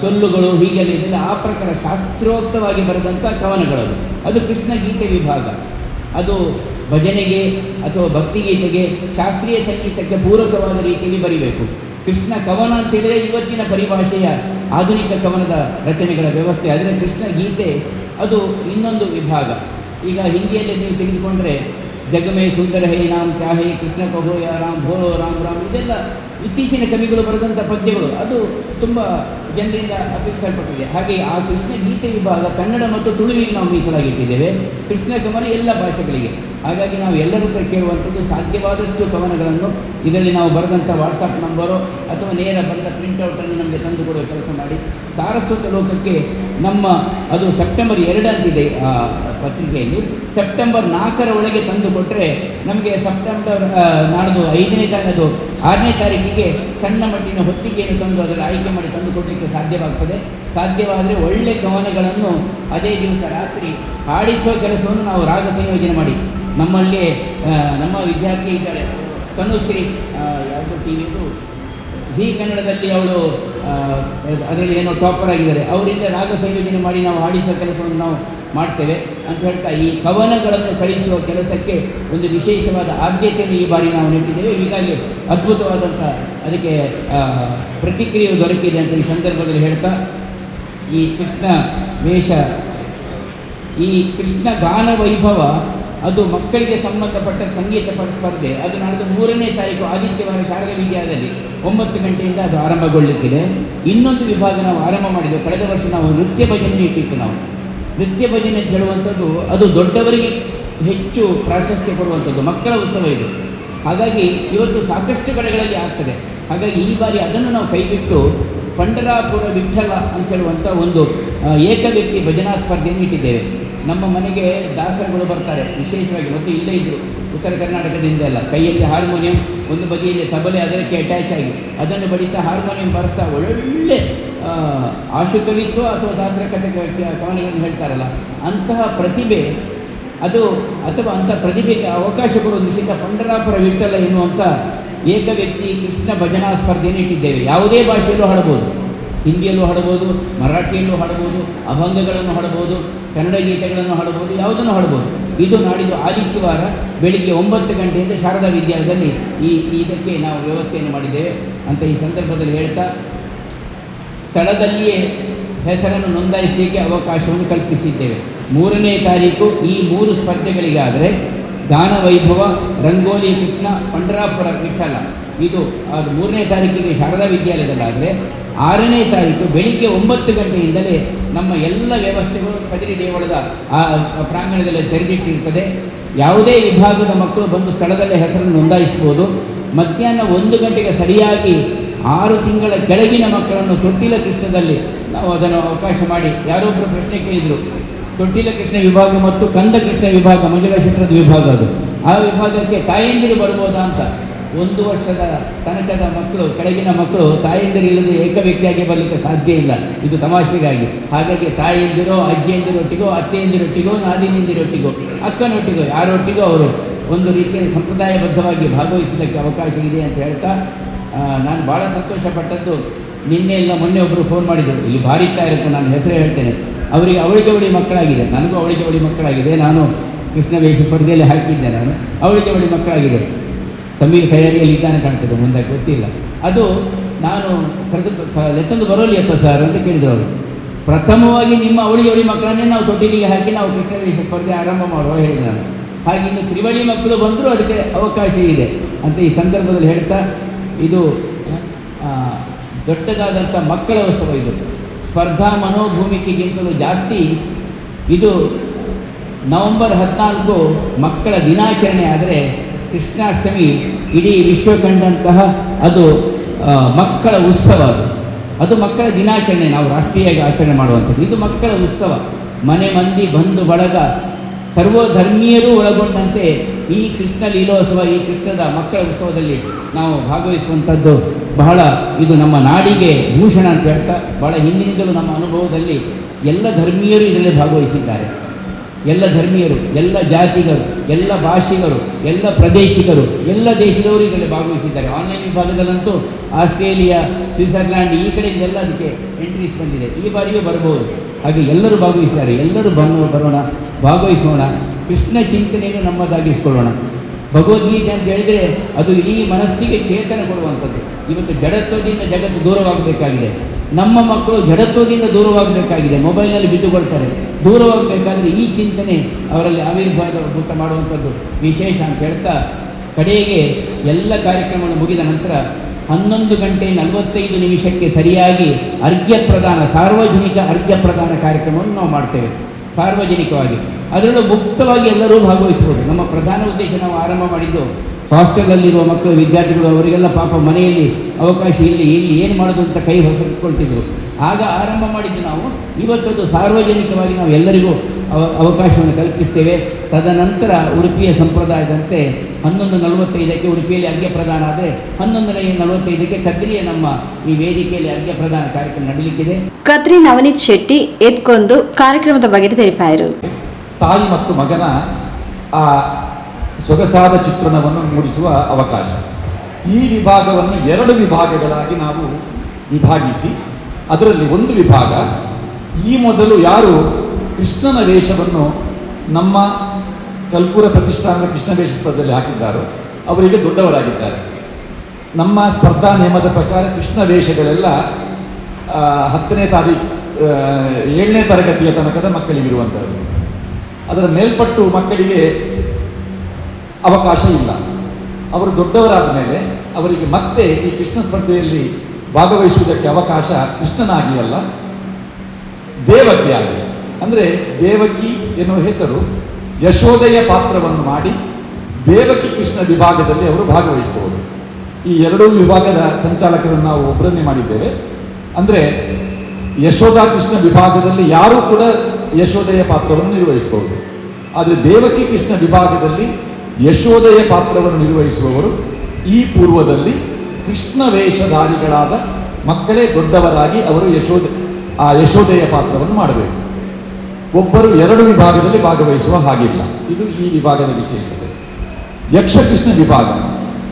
ಸೊಲ್ಲುಗಳು ಹೀಗೆಲ್ಲ ಇದೆಲ್ಲ ಆ ಪ್ರಕಾರ ಶಾಸ್ತ್ರೋಕ್ತವಾಗಿ ಬರೆದಂಥ ಕವನಗಳು. ಅದು ಕೃಷ್ಣ ಗೀತೆ ವಿಭಾಗ. ಅದು ಭಜನೆಗೆ ಅಥವಾ ಭಕ್ತಿಗೀತೆಗೆ, ಶಾಸ್ತ್ರೀಯ ಸಂಗೀತಕ್ಕೆ ಪೂರಕವಾದ ರೀತಿಯಲ್ಲಿ ಬರೀಬೇಕು. ಕೃಷ್ಣ ಕವನ ಅಂತೇಳಿದರೆ ಇವತ್ತಿನ ಪರಿಭಾಷೆಯ ಆಧುನಿಕ ಕವನದ ರಚನೆಗಳ ವ್ಯವಸ್ಥೆ. ಆದರೆ ಕೃಷ್ಣ ಗೀತೆ ಅದು ಇನ್ನೊಂದು ವಿಭಾಗ. ಈಗ ಹಿಂದಿಯಲ್ಲಿ ನೀವು ತೆಗೆದುಕೊಂಡ್ರೆ ಜಗಮೇ ಸುಂದರ ಹೇ ನಾಮ್ ಚಾಹೇ ಕೃಷ್ಣ ಕಹೋ ಯಾ ರಾಮ್ ಭೋರೋ ರಾಮ್ ರಾಮ್, ಇದೆಲ್ಲ ಇತ್ತೀಚಿನ ಕವಿಗಳು ಬರೆದಂಥ ಪದ್ಯಗಳು. ಅದು ತುಂಬ ಜನರಿಂದ ಅಪೇಕ್ಷಿಸಲ್ಪಟ್ಟಿದೆ. ಹಾಗೆ ಆ ಕೃಷ್ಣ ಗೀತೆ ವಿಭಾಗ ಕನ್ನಡ ಮತ್ತು ತುಳುವಿಗೆ ನಾವು ಮೀಸಲಾಗಿಟ್ಟಿದ್ದೇವೆ. ಕೃಷ್ಣ ಕವನ ಎಲ್ಲ ಭಾಷೆಗಳಿಗೆ. ಹಾಗಾಗಿ ನಾವು ಎಲ್ಲರ ಹತ್ರ ಕೇಳುವಂಥದ್ದು ಸಾಧ್ಯವಾದಷ್ಟು ಕವನಗಳನ್ನು ಇದರಲ್ಲಿ ನಾವು ಬರೆದಂಥ ವಾಟ್ಸಪ್ ನಂಬರು ಅಥವಾ ನೇರ ಬರೆದ ಪ್ರಿಂಟೌಟನ್ನು ನಮಗೆ ತಂದು ಕೊಡುವ ಕೆಲಸ ಮಾಡಿ. ಸಾರಸ್ವತ ಲೋಕಕ್ಕೆ ನಮ್ಮ ಅದು ಸೆಪ್ಟೆಂಬರ್ 2 ಅಂತಿದೆ ಆ ಪತ್ರಿಕೆಯಲ್ಲಿ. ಸೆಪ್ಟೆಂಬರ್ 4 ಒಳಗೆ ತಂದು ಕೊಟ್ಟರೆ ನಮಗೆ ಸೆಪ್ಟೆಂಬರ್ ನಾಡ್ದು 6ನೇ ತಾರೀಕಿಗೆ ಸಣ್ಣ ಮಟ್ಟಿನ ಹೊತ್ತಿಗೆಯನ್ನು ತಂದು ಅದರ ಆಯ್ಕೆ ಮಾಡಿ ತಂದು ಕೊಡಲಿಕ್ಕೆ ಸಾಧ್ಯವಾಗ್ತದೆ. ಸಾಧ್ಯವಾದರೆ ಒಳ್ಳೆ ಕವನಗಳನ್ನು ಅದೇ ದಿವಸ ರಾತ್ರಿ ಹಾಡಿಸುವ ಕೆಲಸವನ್ನು ನಾವು ರಾಗ ಸಂಯೋಜನೆ ಮಾಡಿ, ನಮ್ಮಲ್ಲಿ ನಮ್ಮ ವಿದ್ಯಾರ್ಥಿ ಇದ್ದಾಳೆ ತನುಶ್ರೀ, ಯಾವುದು ಟಿ ವಿದು ಜಿ ಕನ್ನಡದಲ್ಲಿ ಅವಳು ಅದರಲ್ಲಿ ಏನೋ ಟಾಪರ್ ಆಗಿದ್ದಾರೆ, ಅವರಿಂದ ರಾಗ ಸಂಯೋಜನೆ ಮಾಡಿ ನಾವು ಹಾಡಿಸುವ ಕೆಲಸವನ್ನು ನಾವು ಮಾಡ್ತೇವೆ ಅಂತ ಹೇಳ್ತಾ ಈ ಕವನಗಳನ್ನು ಕಳಿಸುವ ಕೆಲಸಕ್ಕೆ ಒಂದು ವಿಶೇಷವಾದ ಆದ್ಯತೆಯನ್ನು ಈ ಬಾರಿ ನಾವು ನೀಡಿದ್ದೇವೆ. ಹೀಗಾಗಿ ಅದ್ಭುತವಾದಂಥ ಅದಕ್ಕೆ ಪ್ರತಿಕ್ರಿಯೆ ದೊರಕಿದೆ ಅಂತ ಈ ಸಂದರ್ಭದಲ್ಲಿ ಹೇಳ್ತಾ, ಈ ಕೃಷ್ಣ ವೇಷ, ಈ ಕೃಷ್ಣ ಗಾನ ವೈಭವ ಅದು ಮಕ್ಕಳಿಗೆ ಸಂಬಂಧಪಟ್ಟ ಸಂಗೀತ ಸ್ಪರ್ಧೆ. ಅದು ನಾಳೆ 3ನೇ ತಾರೀಕು ಆದಿತ್ಯವಾರ ಶಾರದಾ ವಿದ್ಯಾಲಯದಲ್ಲಿ 9 ಗಂಟೆಯಿಂದ ಅದು ಆರಂಭಗೊಳ್ಳುತ್ತಿದೆ. ಇನ್ನೊಂದು ವಿಭಾಗ ನಾವು ಆರಂಭ ಮಾಡಿದ್ದೇವೆ. ಕಳೆದ ವರ್ಷ ನಾವು ನೃತ್ಯ ಭಜನೆ ಇಟ್ಟಿತ್ತು. ನಾವು ನೃತ್ಯ ಭಜನೆ ಹೇಳುವಂಥದ್ದು ಅದು ದೊಡ್ಡವರಿಗೆ ಹೆಚ್ಚು ಪ್ರಾಶಸ್ತ್ಯ ಕೊಡುವಂಥದ್ದು, ಮಕ್ಕಳ ಉತ್ಸವ ಇದು. ಹಾಗಾಗಿ ಇವತ್ತು ಸಾಕಷ್ಟು ಕಡೆಗಳಲ್ಲಿ ಆಗ್ತದೆ. ಹಾಗಾಗಿ ಈ ಬಾರಿ ಅದನ್ನು ನಾವು ಕೈಬಿಟ್ಟು ಪಂಡರಾಪುರ ವಿಠಲ ಅಂತ ಹೇಳುವಂಥ ಒಂದು ಏಕವ್ಯಕ್ತಿ ಭಜನಾ ಸ್ಪರ್ಧೆಯನ್ನು ಇಟ್ಟಿದ್ದೇವೆ. ನಮ್ಮ ಮನೆಗೆ ದಾಸರುಗಳು ಬರ್ತಾರೆ ವಿಶೇಷವಾಗಿ, ಮತ್ತು ಇಲ್ಲೇ ಇದ್ದರು ಉತ್ತರ ಕರ್ನಾಟಕದಿಂದ ಎಲ್ಲ. ಕೈಯಲ್ಲಿ ಹಾರ್ಮೋನಿಯಂ, ಒಂದು ಬದಿಯಲ್ಲಿ ತಬಲೆ ಅದಕ್ಕೆ ಅಟ್ಯಾಚ್ ಆಗಿ ಅದನ್ನು ಬಡಿತಾ ಹಾರ್ಮೋನಿಯಂ ಬರ್ತಾ ಒಳ್ಳೆ ಆಶುಕವಿತ್ವ ಅಥವಾ ದಾಸರ ಕಥೆ ಕವನಗಳನ್ನು ಹೇಳ್ತಾರಲ್ಲ, ಅಂತಹ ಪ್ರತಿಭೆ ಅದು ಅಥವಾ ಅಂಥ ಪ್ರತಿಭೆಗೆ ಅವಕಾಶ ಕೊಡುವ ನಿಶ್ಚಿತ ಪಂಡರಾಪುರ ವಿಠಲ ಎನ್ನುವಂಥ ಏಕವ್ಯಕ್ತಿ ಕೃಷ್ಣ ಭಜನಾ ಸ್ಪರ್ಧೆಯನ್ನು ಇಟ್ಟಿದ್ದೇವೆ. ಯಾವುದೇ ಭಾಷೆಯಲ್ಲೂ ಹಾಡಬಹುದು, ಹಿಂದಿಯಲ್ಲೂ ಹಾಡಬಹುದು, ಮರಾಠಿಯಲ್ಲೂ ಹಾಡಬಹುದು, ಅಭಂಗಗಳನ್ನು ಹಾಡಬಹುದು, ಕನ್ನಡ ಗೀತೆಗಳನ್ನು ಹಾಡಬಹುದು, ಯಾವುದನ್ನು ಹಾಡಬಹುದು. ಇದು ನಾಡಿದ್ದು ಆದಿತ್ಯವಾರ ಬೆಳಿಗ್ಗೆ 9 ಗಂಟೆಯಿಂದ ಶಾರದಾ ವಿದ್ಯಾಲಯದಲ್ಲಿ ಇದಕ್ಕೆ ನಾವು ವ್ಯವಸ್ಥೆಯನ್ನು ಮಾಡಿದ್ದೇವೆ ಅಂತ ಈ ಸಂದರ್ಭದಲ್ಲಿ ಹೇಳ್ತಾ, ಸ್ಥಳದಲ್ಲಿಯೇ ಹೆಸರನ್ನು ನೋಂದಾಯಿಸಲಿಕ್ಕೆ ಅವಕಾಶವನ್ನು ಕಲ್ಪಿಸಿದ್ದೇವೆ. 3ನೇ ತಾರೀಕು ಈ 3 ಸ್ಪರ್ಧೆಗಳಿಗಾದರೆ ಗಾನ ವೈಭವ, ರಂಗೋಲಿ ಕೃಷ್ಣ, ಪಂಡರಾಪುರ ವಿಠಲ, ಇದು ಅದು 3ನೇ ತಾರೀಕಿಗೆ ಶಾರದಾ ವಿದ್ಯಾಲಯದಲ್ಲಾದರೆ 6ನೇ ತಾರೀಕು ಬೆಳಿಗ್ಗೆ 9 ಗಂಟೆಯಿಂದಲೇ ನಮ್ಮ ಎಲ್ಲ ವ್ಯವಸ್ಥೆಗಳು ಕದಿರಿ ದೇವಳದ ಆ ಪ್ರಾಂಗಣದಲ್ಲಿ ತೆರೆದಿಟ್ಟಿರ್ತದೆ. ಯಾವುದೇ ವಿಭಾಗದ ಮಕ್ಕಳು ಬಂದು ಸ್ಥಳದಲ್ಲೇ ಹೆಸರನ್ನು ನೋಂದಾಯಿಸ್ಬೋದು. ಮಧ್ಯಾಹ್ನ 1 ಗಂಟೆಗೆ ಸರಿಯಾಗಿ 6 ತಿಂಗಳ ಕೆಳಗಿನ ಮಕ್ಕಳನ್ನು ತೊಟ್ಟಿಲ ಕೃಷ್ಣದಲ್ಲಿ ನಾವು ಅದನ್ನು ಅವಕಾಶ ಮಾಡಿ, ಯಾರೊಬ್ಬರು ಪ್ರಶ್ನೆ ಕೇಳಿದರು, ತೊಟ್ಟಿಲ ಕೃಷ್ಣ ವಿಭಾಗ ಮತ್ತು ಕಂದ ಕೃಷ್ಣ ವಿಭಾಗ, ಮಂಜುಳಾ ಶೆಟ್ಟರದ ವಿಭಾಗ, ಅದು ಆ ವಿಭಾಗಕ್ಕೆ ತಾಯಂದಿರು ಬರ್ಬೋದಾ ಅಂತ. 1 ವರ್ಷದ ತನಕದ ಮಕ್ಕಳು, ಕೆಳಗಿನ ಮಕ್ಕಳು ತಾಯಂದಿರಿಲ್ಲದೆ ಏಕವ್ಯಕ್ತಿಯಾಗಿ ಬರಲಿಕ್ಕೆ ಸಾಧ್ಯ ಇಲ್ಲ. ಇದು ತಮಾಷೆಗಾಗಿ. ಹಾಗಾಗಿ ತಾಯಂದಿರೋ, ಅಜ್ಜಿಯಂದಿರೊಟ್ಟಿಗೋ, ಅತ್ತೆಯಂದಿರೊಟ್ಟಿಗೋ, ನಾದಿನಿಯಂದಿರೊಟ್ಟಿಗೋ, ಅಕ್ಕನೊಟ್ಟಿಗೋ, ಯಾರೊಟ್ಟಿಗೋ ಅವರು ಒಂದು ರೀತಿಯ ಸಂಪ್ರದಾಯಬದ್ಧವಾಗಿ ಭಾಗವಹಿಸಲಿಕ್ಕೆ ಅವಕಾಶ ಇದೆ ಅಂತ ಹೇಳ್ತಾ, ನಾನು ಭಾಳ ಸಂತೋಷಪಟ್ಟದ್ದು, ನಿನ್ನೆ ಇಲ್ಲ ಮೊನ್ನೆ ಒಬ್ಬರು ಫೋನ್ ಮಾಡಿದರು, ಇಲ್ಲಿ ಬಾರಿತಾ ಇರುತ್ತೆ, ನಾನು ಹೆಸರೇ ಹೇಳ್ತೇನೆ, ಅವರಿಗೆ ಅವಳಿ ಮಕ್ಕಳಾಗಿದೆ, ನನಗೂ ಅವಳಿ ಮಕ್ಕಳಾಗಿದೆ. ನಾನು ಕೃಷ್ಣ ವೇಷ ಸ್ಪರ್ಧೆಯಲ್ಲಿ ಹಾಕಿದ್ದೆ, ನಾನು ಅವಳಿ ಮಕ್ಕಳಾಗಿದೆ. ಸಮೀರ್ ತಯಾರಿಯಲ್ಲಿ ಇದ್ದಾನೆ ಕಾಣ್ತದೆ, ಮುಂದೆ ಗೊತ್ತಿಲ್ಲ. ಅದು ನಾನು ಲೆತ್ತೊಂದು ಬರೋಲಿ ಅತ್ತ ಸರ್ ಅಂತ ಕೇಳಿದ್ರು ಅವರು. ಪ್ರಥಮವಾಗಿ ನಿಮ್ಮ ಅವಳಿ ಮಕ್ಕಳನ್ನೇ ನಾವು ತೊಟ್ಟಿಲಿಗೆ ಹಾಕಿ ನಾವು ಕೃಷ್ಣ ವೇಷ ಸ್ಪರ್ಧೆ ಆರಂಭ ಮಾಡುವ ಹೇಳಿದೆ ನಾನು. ಹಾಗೆ ಇನ್ನು ತ್ರಿವಳಿ ಮಕ್ಕಳು ಬಂದರೂ ಅದಕ್ಕೆ ಅವಕಾಶ ಇದೆ ಅಂತ ಈ ಸಂದರ್ಭದಲ್ಲಿ ಹೇಳ್ತಾ, ಇದು ದೊಡ್ಡದಾದಂಥ ಮಕ್ಕಳ ಉತ್ಸವ. ಇದು ಸ್ಪರ್ಧಾ ಮನೋಭೂಮಿಕೆಗಿಂತಲೂ ಜಾಸ್ತಿ ಇದು ನವೆಂಬರ್ 14 ಮಕ್ಕಳ ದಿನಾಚರಣೆ. ಆದರೆ ಕೃಷ್ಣಾಷ್ಟಮಿ ಇಡೀ ವಿಶ್ವ ಕಂಡಂತಹ ಅದು ಮಕ್ಕಳ ಉತ್ಸವ. ಅದು ಮಕ್ಕಳ ದಿನಾಚರಣೆ, ನಾವು ರಾಷ್ಟ್ರೀಯವಾಗಿ ಆಚರಣೆ ಮಾಡುವಂಥದ್ದು. ಇದು ಮಕ್ಕಳ ಉತ್ಸವ. ಮನೆ ಮಂದಿ ಬಂಧು ಬಳಗ ಸರ್ವಧರ್ಮೀಯರೂ ಒಳಗೊಂಡಂತೆ ಈ ಕೃಷ್ಣ ಲೀಲೋತ್ಸವ, ಈ ಕೃಷ್ಣದ ಮಕ್ಕಳ ಉತ್ಸವದಲ್ಲಿ ನಾವು ಭಾಗವಹಿಸುವಂಥದ್ದು ಬಹಳ, ಇದು ನಮ್ಮ ನಾಡಿಗೆ ಭೂಷಣ ಅಂತ ಹೇಳ್ತಾ, ಬಹಳ ಹಿಂದಿನಿಂದಲೂ ನಮ್ಮ ಅನುಭವದಲ್ಲಿ ಎಲ್ಲ ಧರ್ಮೀಯರು ಇದರಲ್ಲಿ ಭಾಗವಹಿಸಿದ್ದಾರೆ. ಎಲ್ಲ ಧರ್ಮೀಯರು, ಎಲ್ಲ ಜಾತಿಗರು, ಎಲ್ಲ ಭಾಷಿಗರು, ಎಲ್ಲ ಪ್ರದೇಶಿಗರು, ಎಲ್ಲ ದೇಶದವರು ಇದರಲ್ಲಿ ಭಾಗವಹಿಸಿದ್ದಾರೆ. ಆನ್ಲೈನ್ ವಿಭಾಗದಲ್ಲಂತೂ ಆಸ್ಟ್ರೇಲಿಯಾ, ಸ್ವಿಟ್ಜರ್ಲ್ಯಾಂಡ್ ಈ ಕಡೆಯಿಂದೆಲ್ಲ ಅದಕ್ಕೆ ಎಂಟ್ರೀಸ್ ಬಂದಿದೆ. ಈ ಬಾರಿಯೂ ಬರ್ಬೋದು. ಹಾಗೆ ಎಲ್ಲರೂ ಭಾಗವಹಿಸಿದ್ದಾರೆ. ಎಲ್ಲರೂ ಬರೋಣ, ಭಾಗವಹಿಸೋಣ, ಕೃಷ್ಣ ಚಿಂತನೆಯನ್ನು ನಮ್ಮದಾಗಿಸ್ಕೊಳ್ಳೋಣ. ಭಗವದ್ಗೀತೆ ಅಂತ ಹೇಳಿದರೆ ಅದು ಇಡೀ ಮನಸ್ಸಿಗೆ ಚೇತನ ಕೊಡುವಂಥದ್ದು. ಇವತ್ತು ಜಡತ್ವದಿಂದ ಜಗತ್ತು ದೂರವಾಗಬೇಕಾಗಿದೆ. ನಮ್ಮ ಮಕ್ಕಳು ಜಡತ್ವದಿಂದ ದೂರವಾಗಬೇಕಾಗಿದೆ. ಮೊಬೈಲ್ನಲ್ಲಿ ಬಿದ್ದುಕೊಳ್ತಾರೆ. ದೂರವಾಗಬೇಕಾದ್ರೆ ಈ ಚಿಂತನೆ ಅವರಲ್ಲಿ ಆವಿರ್ಭಾವಭೂತ ಮಾಡುವಂಥದ್ದು ವಿಶೇಷ ಅಂತ ಹೇಳ್ತಾ, ಕಡೆಗೆ ಎಲ್ಲ ಕಾರ್ಯಕ್ರಮವನ್ನು ಮುಗಿದ ನಂತರ 11:45 ಸರಿಯಾಗಿ ಅರ್ಘ್ಯ ಪ್ರದಾನ, ಸಾರ್ವಜನಿಕ ಅರ್ಘ್ಯ ಪ್ರದಾನ ಕಾರ್ಯಕ್ರಮವನ್ನು ನಾವು ಮಾಡ್ತೇವೆ. ಸಾರ್ವಜನಿಕವಾಗಿ ಅದರಲ್ಲೂ ಮುಕ್ತವಾಗಿ ಎಲ್ಲರೂ ಭಾಗವಹಿಸ್ಬೋದು. ನಮ್ಮ ಪ್ರಧಾನ ಉದ್ದೇಶ, ನಾವು ಆರಂಭ ಮಾಡಿದ್ದು ಹಾಸ್ಟೆಲಲ್ಲಿರುವ ಮಕ್ಕಳು, ವಿದ್ಯಾರ್ಥಿಗಳು, ಅವರಿಗೆಲ್ಲ ಪಾಪ ಮನೆಯಲ್ಲಿ ಅವಕಾಶ ಇಲ್ಲಿ ಏನು ಮಾಡೋದು ಅಂತ ಕೈ ಹೊಸಕೊಳ್ತಿದ್ರು. ಆಗ ಆರಂಭ ಮಾಡಿದ್ದು ನಾವು. ಇವತ್ತದು ಸಾರ್ವಜನಿಕವಾಗಿ ನಾವು ಎಲ್ಲರಿಗೂ ಅವಕಾಶವನ್ನು ಕಲ್ಪಿಸ್ತೇವೆ. ತದನಂತರ ಉಡುಪಿಯ ಸಂಪ್ರದಾಯದಂತೆ 11:45 ಉಡುಪಿಯಲ್ಲಿ ಅರ್ಘ್ಯ ಪ್ರದಾನ ಆದರೆ 11:45 ಕದ್ರಿಯ ನಮ್ಮ ಈ ವೇದಿಕೆಯಲ್ಲಿ ಅರ್ಘ್ಯ ಪ್ರದಾನ ಕಾರ್ಯಕ್ರಮ ನಡೆಯಲಿಕ್ಕಿದೆ. ಕದ್ರಿ ನವನೀತ್ ಶೆಟ್ಟಿ ಎತ್ಕೊಂಡು ಕಾರ್ಯಕ್ರಮದ ಬಗ್ಗೆ ತಿಳಿಸಿದರು. ತಾಯಿ ಮತ್ತು ಮಗನ ಆ ಸೊಗಸಾದ ಚಿತ್ರಣವನ್ನು ಮೂಡಿಸುವ ಅವಕಾಶ. ಈ ವಿಭಾಗವನ್ನು 2 ವಿಭಾಗಗಳಾಗಿ ನಾವು ವಿಭಾಗಿಸಿ, ಅದರಲ್ಲಿ ಒಂದು ವಿಭಾಗ ಈ ಮೊದಲು ಯಾರು ಕೃಷ್ಣನ ವೇಷವನ್ನು ನಮ್ಮ ಕಲ್ಪೂರ ಪ್ರತಿಷ್ಠಾನದ ಕೃಷ್ಣ ವೇಷ ಸ್ಪರ್ಧೆಯಲ್ಲಿ ಹಾಕಿದ್ದಾರೋ ಅವರಿಗೆ ದೊಡ್ಡವರಾಗಿದ್ದಾರೆ. ನಮ್ಮ ಸ್ಪರ್ಧಾ ನಿಯಮದ ಪ್ರಕಾರ ಕೃಷ್ಣ ವೇಷಗಳೆಲ್ಲ 10ನೇ ತಾರೀಕು 7ನೇ ತರಗತಿಯ ತನಕದ ಮಕ್ಕಳಿಗಿರುವಂಥದ್ದು. ಅದರ ಮೇಲ್ಪಟ್ಟು ಮಕ್ಕಳಿಗೆ ಅವಕಾಶ ಇಲ್ಲ. ಅವರು ದೊಡ್ಡವರಾದ ಮೇಲೆ ಅವರಿಗೆ ಮತ್ತೆ ಈ ಕೃಷ್ಣ ಸ್ಪರ್ಧೆಯಲ್ಲಿ ಭಾಗವಹಿಸುವುದಕ್ಕೆ ಅವಕಾಶ ಕೃಷ್ಣನಾಗಿ ಅಲ್ಲ, ದೇವಕಿಯಾಗಿ. ಅಂದರೆ ದೇವಕಿ ಎನ್ನುವ ಹೆಸರು ಯಶೋದೆಯ ಪಾತ್ರವನ್ನು ಮಾಡಿ ದೇವಕಿ ಕೃಷ್ಣ ವಿಭಾಗದಲ್ಲಿ ಅವರು ಭಾಗವಹಿಸಬಹುದು. ಈ 2 ವಿಭಾಗದ ಸಂಚಾಲಕರನ್ನು ನಾವು ಒಬ್ಬರನ್ನೇ ಮಾಡಿದ್ದೇವೆ. ಅಂದರೆ ಯಶೋಧಾ ಕೃಷ್ಣ ವಿಭಾಗದಲ್ಲಿ ಯಾರೂ ಕೂಡ ಯಶೋದೆಯ ಪಾತ್ರವನ್ನು ನಿರ್ವಹಿಸಬಹುದು. ಆದರೆ ದೇವಕಿ ಕೃಷ್ಣ ವಿಭಾಗದಲ್ಲಿ ಯಶೋದೆಯ ಪಾತ್ರವನ್ನು ನಿರ್ವಹಿಸುವವರು ಈ ಪೂರ್ವದಲ್ಲಿ ಕೃಷ್ಣ ವೇಷಧಾರಿಗಳಾದ ಮಕ್ಕಳೇ ದೊಡ್ಡವರಾಗಿ ಅವರು ಯಶೋದೆಯ ಪಾತ್ರವನ್ನು ಮಾಡಬೇಕು. ಒಬ್ಬರು 2 ವಿಭಾಗದಲ್ಲಿ ಭಾಗವಹಿಸುವ ಹಾಗಿಲ್ಲ. ಇದು ಈ ವಿಭಾಗದ ವಿಶೇಷತೆ. ಯಕ್ಷಕೃಷ್ಣ ವಿಭಾಗ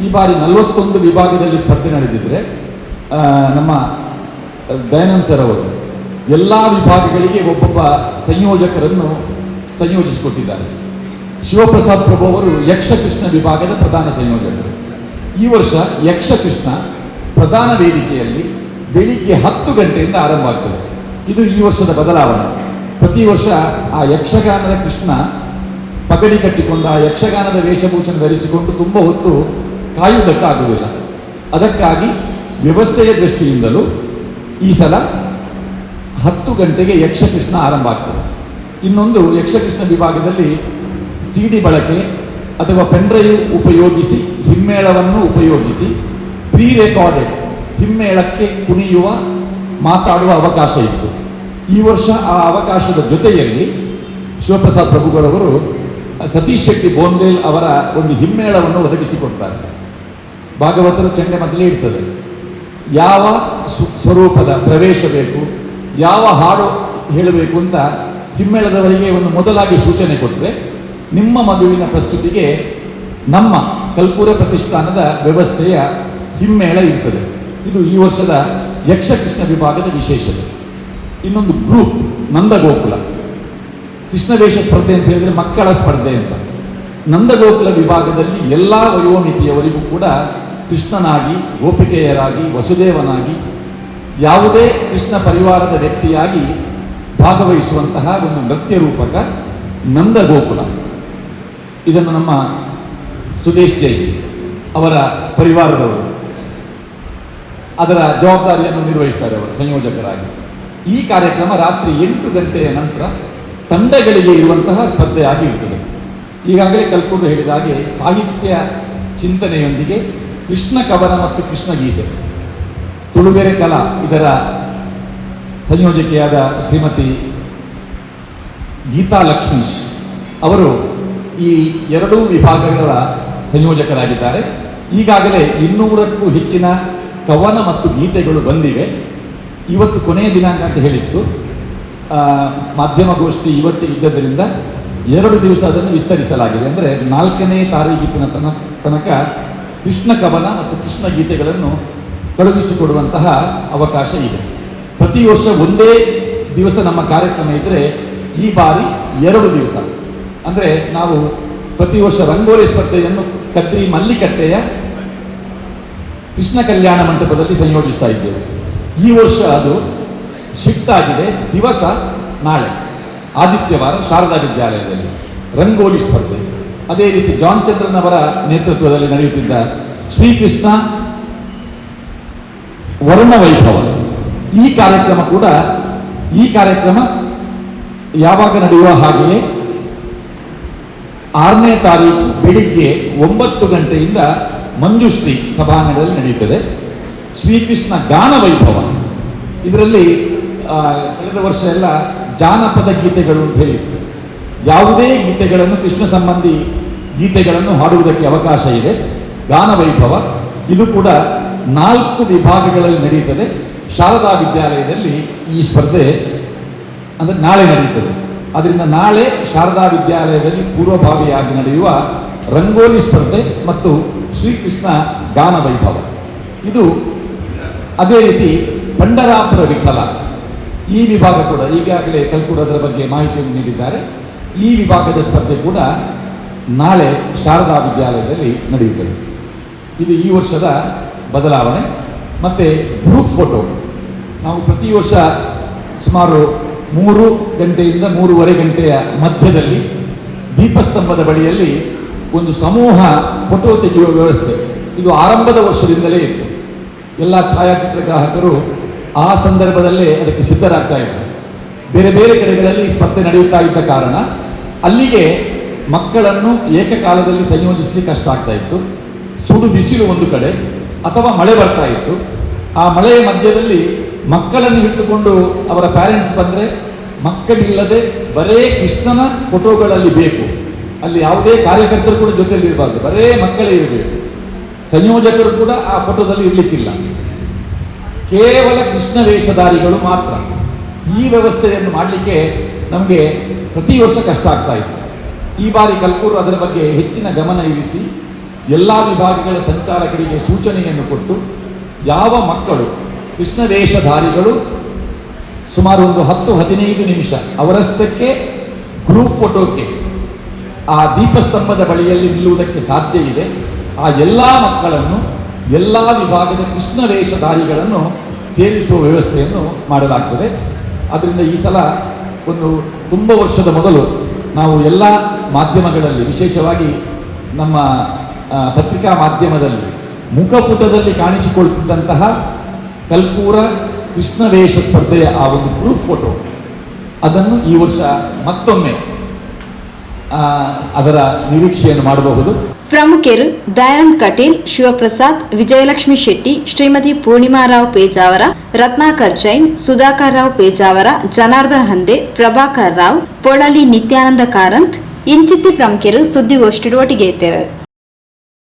ಈ ಬಾರಿ 41 ವಿಭಾಗದಲ್ಲಿ ಸ್ಪರ್ಧೆ ನಡೆದಿದ್ದರೆ ನಮ್ಮ ದಯಾನಂದ್ ಸರ್ ಅವರು ಎಲ್ಲ ವಿಭಾಗಗಳಿಗೆ ಒಬ್ಬೊಬ್ಬ ಸಂಯೋಜಕರನ್ನು ಸಂಯೋಜಿಸಿಕೊಟ್ಟಿದ್ದಾರೆ. ಶಿವಪ್ರಸಾದ್ ಪ್ರಭು ಅವರು ಯಕ್ಷಕೃಷ್ಣ ವಿಭಾಗದ ಪ್ರಧಾನ ಸಂಯೋಜಕರು. ಈ ವರ್ಷ ಯಕ್ಷಕೃಷ್ಣ ಪ್ರಧಾನ ವೇದಿಕೆಯಲ್ಲಿ ಬೆಳಿಗ್ಗೆ 10 ಗಂಟೆಯಿಂದ ಆರಂಭ ಆಗ್ತದೆ. ಇದು ಈ ವರ್ಷದ ಬದಲಾವಣೆ. ಪ್ರತಿ ವರ್ಷ ಆ ಯಕ್ಷಗಾನದ ಕೃಷ್ಣ ಪಗಡಿ ಕಟ್ಟಿಕೊಂಡು ಆ ಯಕ್ಷಗಾನದ ವೇಷಭೂಷಣ ಧರಿಸಿಕೊಂಡು ತುಂಬ ಹೊತ್ತು ಕಾಯುವುದಕ್ಕಾಗುವುದಿಲ್ಲ. ಅದಕ್ಕಾಗಿ ವ್ಯವಸ್ಥೆಯ ದೃಷ್ಟಿಯಿಂದಲೂ ಈ ಸಲ 10 ಗಂಟೆಗೆ ಯಕ್ಷಕೃಷ್ಣ ಆರಂಭ ಆಗ್ತದೆ. ಇನ್ನೊಂದು, ಯಕ್ಷಕೃಷ್ಣ ವಿಭಾಗದಲ್ಲಿ CD ಬಳಕೆ ಅಥವಾ ಪೆನ್ಡ್ರೈವ್ ಉಪಯೋಗಿಸಿ ಹಿಮ್ಮೇಳವನ್ನು ಉಪಯೋಗಿಸಿ ಪ್ರೀ ರೆಕಾರ್ಡೆಡ್ ಹಿಮ್ಮೇಳಕ್ಕೆ ಕುಣಿಯುವ ಮಾತಾಡುವ ಅವಕಾಶ ಇತ್ತು. ಈ ವರ್ಷ ಆ ಅವಕಾಶದ ಜೊತೆಯಲ್ಲಿ ಶಿವಪ್ರಸಾದ್ ಪ್ರಭುಗಳವರು ಸತೀಶ್ ಶೆಟ್ಟಿ ಬೋನ್ದೇಲ್ ಅವರ ಒಂದು ಹಿಮ್ಮೇಳವನ್ನು ಒದಗಿಸಿಕೊಡ್ತಾರೆ. ಭಾಗವತರು ಚೆಂಡೆ ಮೊದಲೇ ಇರ್ತದೆ. ಯಾವ ಸ್ವರೂಪದ ಪ್ರವೇಶ ಬೇಕು, ಯಾವ ಹಾಡು ಹೇಳಬೇಕು ಅಂತ ಹಿಮ್ಮೇಳದವರಿಗೆ ಒಂದು ಮೊದಲಾಗಿ ಸೂಚನೆ ಕೊಟ್ಟರೆ ನಿಮ್ಮ ಮಗುವಿನ ಪ್ರಸ್ತುತಿಗೆ ನಮ್ಮ ಕಲ್ಪೂರ ಪ್ರತಿಷ್ಠಾನದ ವ್ಯವಸ್ಥೆಯ ಹಿಮ್ಮೇಳ ಇರ್ತದೆ. ಇದು ಈ ವರ್ಷದ ಯಕ್ಷಕೃಷ್ಣ ವಿಭಾಗದ ವಿಶೇಷತೆ. ಇನ್ನೊಂದು ಗ್ರೂಪ್ ನಂದಗೋಕುಲ ಕೃಷ್ಣವೇಷ ಸ್ಪರ್ಧೆ ಅಂತ ಹೇಳಿದರೆ ಮಕ್ಕಳ ಸ್ಪರ್ಧೆ ಅಂತ. ನಂದಗೋಕುಲ ವಿಭಾಗದಲ್ಲಿ ಎಲ್ಲ ವಯೋಮಿತಿಯವರಿಗೂ ಕೂಡ ಕೃಷ್ಣನಾಗಿ, ಗೋಪಿಕೆಯರಾಗಿ, ವಸುದೇವನಾಗಿ, ಯಾವುದೇ ಕೃಷ್ಣ ಪರಿವಾರದ ವ್ಯಕ್ತಿಯಾಗಿ ಭಾಗವಹಿಸುವಂತಹ ಒಂದು ನೃತ್ಯ ರೂಪಕ ನಂದಗೋಕುಲ. ಇದನ್ನು ನಮ್ಮ ಸುದೇಶ್ ಜೈ ಅವರ ಪರಿವಾರದವರು ಅದರ ಜವಾಬ್ದಾರಿಯನ್ನು ನಿರ್ವಹಿಸ್ತಾರೆ, ಅವರು ಸಂಯೋಜಕರಾಗಿ. ಈ ಕಾರ್ಯಕ್ರಮ ರಾತ್ರಿ 8 ಗಂಟೆಯ ನಂತರ ತಂಡಗಳಿಗೆ ಇರುವಂತಹ ಸ್ಪರ್ಧೆಯಾಗಿ ಇರ್ತದೆ. ಈಗಾಗಲೇ ಕಲ್ಕೂರು ಹೇಳಿದ ಹಾಗೆ ಸಾಹಿತ್ಯ ಚಿಂತನೆಯೊಂದಿಗೆ ಕೃಷ್ಣ ಕವನ ಮತ್ತು ಕೃಷ್ಣ ಗೀತೆ, ತುಳುವೆರೆ ಕಲಾ ಇದರ ಸಂಯೋಜಕಿಯಾದ ಶ್ರೀಮತಿ ಗೀತಾ ಲಕ್ಷ್ಮೀಶ್ ಅವರು ಈ ಎರಡೂ ವಿಭಾಗಗಳ ಸಂಯೋಜಕರಾಗಿದ್ದಾರೆ. ಈಗಾಗಲೇ 200ಕ್ಕೂ ಹೆಚ್ಚಿನ ಕವನ ಮತ್ತು ಗೀತೆಗಳು ಬಂದಿವೆ. ಇವತ್ತು ಕೊನೆಯ ದಿನಾಂಕ ಅಂತ ಹೇಳಿತ್ತು. ಮಾಧ್ಯಮಗೋಷ್ಠಿ ಇವತ್ತೇ ಇದ್ದದರಿಂದ 2 ದಿವಸ ಅದನ್ನು ವಿಸ್ತರಿಸಲಾಗಿದೆ. ಅಂದರೆ 4ನೇ ತಾರೀಕಿನ ತನಕ ಕೃಷ್ಣ ಕವನ ಮತ್ತು ಕೃಷ್ಣ ಗೀತೆಗಳನ್ನು ಕಳುಹಿಸಿಕೊಡುವಂತಹ ಅವಕಾಶ ಇದೆ. ಪ್ರತಿ ವರ್ಷ ಒಂದೇ ದಿವಸ ನಮ್ಮ ಕಾರ್ಯಕ್ರಮ ಇದ್ದರೆ ಈ ಬಾರಿ 2 ದಿವಸ. ಅಂದರೆ ನಾವು ಪ್ರತಿ ವರ್ಷ ರಂಗೋಲಿ ಸ್ಪರ್ಧೆಯನ್ನು ಕದ್ರಿ ಮಲ್ಲಿಕಟ್ಟೆಯ ಕೃಷ್ಣ ಕಲ್ಯಾಣ ಮಂಟಪದಲ್ಲಿ ಸಂಯೋಜಿಸ್ತಾ ಇದ್ದೇವೆ. ಈ ವರ್ಷ ಅದು ಶಿಫ್ಟ್ ಆಗಿದೆ. ದಿವಸ ನಾಳೆ ಆದಿತ್ಯವಾರ ಶಾರದಾ ವಿದ್ಯಾಲಯದಲ್ಲಿ ರಂಗೋಲಿ ಸ್ಪರ್ಧೆ. ಅದೇ ರೀತಿ ಜಾನ್ ಚಂದ್ರನ್ ಅವರ ನೇತೃತ್ವದಲ್ಲಿ ನಡೆಯುತ್ತಿದ್ದ ಶ್ರೀಕೃಷ್ಣ ವರ್ಣವೈಭವ ಈ ಕಾರ್ಯಕ್ರಮ ಯಾವಾಗ ನಡೆಯುವ ಹಾಗೆಯೇ 6ನೇ ತಾರೀಕು ಬೆಳಿಗ್ಗೆ 9 ಗಂಟೆಯಿಂದ ಮಂಜುಶ್ರೀ ಸಭಾಂಗಣದಲ್ಲಿ ನಡೆಯುತ್ತದೆ. ಶ್ರೀಕೃಷ್ಣ ಗಾನ ವೈಭವ, ಇದರಲ್ಲಿ ಕಳೆದ ವರ್ಷ ಎಲ್ಲ ಜಾನಪದ ಗೀತೆಗಳು ಅಂತ ಹೇಳಿತ್ತು. ಯಾವುದೇ ಗೀತೆಗಳನ್ನು, ಕೃಷ್ಣ ಸಂಬಂಧಿ ಗೀತೆಗಳನ್ನು ಹಾಡುವುದಕ್ಕೆ ಅವಕಾಶ ಇದೆ. ಗಾನ ವೈಭವ ಇದು ಕೂಡ 4 ವಿಭಾಗಗಳಲ್ಲಿ ನಡೆಯುತ್ತದೆ. ಶಾರದಾ ವಿದ್ಯಾಲಯದಲ್ಲಿ ಈ ಸ್ಪರ್ಧೆ ಅಂದರೆ ನಾಳೆ ನಡೆಯುತ್ತದೆ. ಅದರಿಂದ ನಾಳೆ ಶಾರದಾ ವಿದ್ಯಾಲಯದಲ್ಲಿ ಪೂರ್ವಭಾವಿಯಾಗಿ ನಡೆಯುವ ರಂಗೋಲಿ ಸ್ಪರ್ಧೆ ಮತ್ತು ಶ್ರೀಕೃಷ್ಣ ಗಾನ ವೈಭವ ಇದು. ಅದೇ ರೀತಿ ಪಂಡರಾಪುರ ವಿಠಲ ಈ ವಿಭಾಗ ಕೂಡ ಈಗಾಗಲೇ ಕಲ್ಕೂರು ಅದರ ಬಗ್ಗೆ ಮಾಹಿತಿಯನ್ನು ನೀಡಿದ್ದಾರೆ. ಈ ವಿಭಾಗದ ಸ್ಪರ್ಧೆ ಕೂಡ ನಾಳೆ ಶಾರದಾ ವಿದ್ಯಾಲಯದಲ್ಲಿ ನಡೆಯುತ್ತದೆ. ಇದು ಈ ವರ್ಷದ ಬದಲಾವಣೆ. ಮತ್ತು ಗ್ರೂಪ್ ಫೋಟೋ ನಾವು ಪ್ರತಿ ವರ್ಷ ಸುಮಾರು 3 ಗಂಟೆಯಿಂದ 3:30 ಗಂಟೆಯ ಮಧ್ಯದಲ್ಲಿ ದೀಪಸ್ತಂಭದ ಬಳಿಯಲ್ಲಿ ಒಂದು ಸಮೂಹ ಫೋಟೋ ತೆಗೆಯುವ ವ್ಯವಸ್ಥೆ ಇದು ಆರಂಭದ ವರ್ಷದಿಂದಲೇ ಇತ್ತು. ಎಲ್ಲ ಛಾಯಾಚಿತ್ರಗ್ರಾಹಕರು ಆ ಸಂದರ್ಭದಲ್ಲೇ ಅದಕ್ಕೆ ಸಿದ್ಧರಾಗ್ತಾ ಇದ್ದಾರೆ. ಬೇರೆ ಬೇರೆ ಕಡೆಗಳಲ್ಲಿ ಸ್ಪರ್ಧೆ ನಡೆಯುತ್ತಾ ಇದ್ದ ಕಾರಣ ಅಲ್ಲಿಗೆ ಮಕ್ಕಳನ್ನು ಏಕಕಾಲದಲ್ಲಿ ಸಂಯೋಜಿಸಲಿಕ್ಕೆ ಕಷ್ಟ ಆಗ್ತಾ ಇತ್ತು. ಸುಡು ಬಿಸಿಲು ಒಂದು ಕಡೆ ಅಥವಾ ಮಳೆ ಬರ್ತಾ ಇತ್ತು. ಆ ಮಳೆಯ ಮಧ್ಯದಲ್ಲಿ ಮಕ್ಕಳನ್ನು ಇಟ್ಟುಕೊಂಡು ಅವರ ಪ್ಯಾರೆಂಟ್ಸ್ ಬಂದರೆ ಮಕ್ಕಳಿಲ್ಲದೆ ಬರೇ ಕೃಷ್ಣನ ಫೋಟೋಗಳಲ್ಲಿ ಬೇಕು. ಅಲ್ಲಿ ಯಾವುದೇ ಕಾರ್ಯಕರ್ತರು ಕೂಡ ಜೊತೆಯಲ್ಲಿ ಇರಬಾರ್ದು, ಬರೇ ಮಕ್ಕಳೇ ಇರಬೇಕು. ಸಂಯೋಜಕರು ಕೂಡ ಆ ಫೋಟೋದಲ್ಲಿ ಇರಲಿಕ್ಕಿಲ್ಲ, ಕೇವಲ ಕೃಷ್ಣ ವೇಷಧಾರಿಗಳು ಮಾತ್ರ. ಈ ವ್ಯವಸ್ಥೆಯನ್ನು ಮಾಡಲಿಕ್ಕೆ ನಮಗೆ ಪ್ರತಿ ವರ್ಷ ಕಷ್ಟ ಆಗ್ತಾ ಇತ್ತು. ಈ ಬಾರಿ ಕಲ್ಕೂರು ಅದರ ಬಗ್ಗೆ ಹೆಚ್ಚಿನ ಗಮನ ಇರಿಸಿ ಎಲ್ಲ ವಿಭಾಗಗಳ ಸಂಚಾಲಕರಿಗೆ ಸೂಚನೆಯನ್ನು ಕೊಟ್ಟು ಯಾವ ಮಕ್ಕಳು ಕೃಷ್ಣ ವೇಷಧಾರಿಗಳು ಸುಮಾರು ಒಂದು 10-15 ನಿಮಿಷ ಅವರಷ್ಟಕ್ಕೆ ಗ್ರೂಪ್ ಫೋಟೋಕ್ಕೆ ಆ ದೀಪಸ್ತಂಭದ ಬಳಿಯಲ್ಲಿ ನಿಲ್ಲುವುದಕ್ಕೆ ಸಾಧ್ಯ ಇದೆ, ಆ ಎಲ್ಲ ಮಕ್ಕಳನ್ನು ಎಲ್ಲ ವಿಭಾಗದ ಕೃಷ್ಣ ವೇಷಧಾರಿಗಳನ್ನು ಸೇರಿಸುವ ವ್ಯವಸ್ಥೆಯನ್ನು ಮಾಡಲಾಗ್ತದೆ. ಅದರಿಂದ ಈ ಸಲ ಒಂದು ತುಂಬ ವರ್ಷದ ಮೊದಲು ನಾವು ಎಲ್ಲ ಮಾಧ್ಯಮಗಳಲ್ಲಿ, ವಿಶೇಷವಾಗಿ ನಮ್ಮ ಪತ್ರಿಕಾ ಮಾಧ್ಯಮದಲ್ಲಿ ಮುಖಪುಟದಲ್ಲಿ ಕಾಣಿಸಿಕೊಳ್ತಿದ್ದಂತಹ ಕಲ್ಕೂರ ಕೃಷ್ಣ ವೇಷ ಸ್ಪರ್ಧೆಯ ಆ ಒಂದು ಗ್ರೂಪ್ ಫೋಟೋ ಅದನ್ನು ಈ ವರ್ಷ ಮತ್ತೊಮ್ಮೆ ಅದರ ನಿರೀಕ್ಷೆಯನ್ನು ಮಾಡಬಹುದು. ಪ್ರಮುಖರು ದಯಾನಂದ್ ಕಟೀಲ್, ಶಿವಪ್ರಸಾದ್, ವಿಜಯಲಕ್ಷ್ಮಿ ಶೆಟ್ಟಿ, ಶ್ರೀಮತಿ ಪೂರ್ಣಿಮಾರಾವ್ ಪೇಜಾವರ, ರತ್ನಾಕರ್ ಜೈನ್, ಸುಧಾಕರ್ ರಾವ್ ಪೇಜಾವರ, ಜನಾರ್ದನ್ ಹಂದೆ, ಪ್ರಭಾಕರ್ ರಾವ್, ಪೊಳಲಿ ನಿತ್ಯಾನಂದ ಕಾರಂತ್ ಇಂಚಿತ್ತಿ ಪ್ರಮುಖರು ಸುದ್ದಿಗೋಷ್ಠಿ ಒಟ್ಟಿಗೆ ಇದ್ದಾರೆ.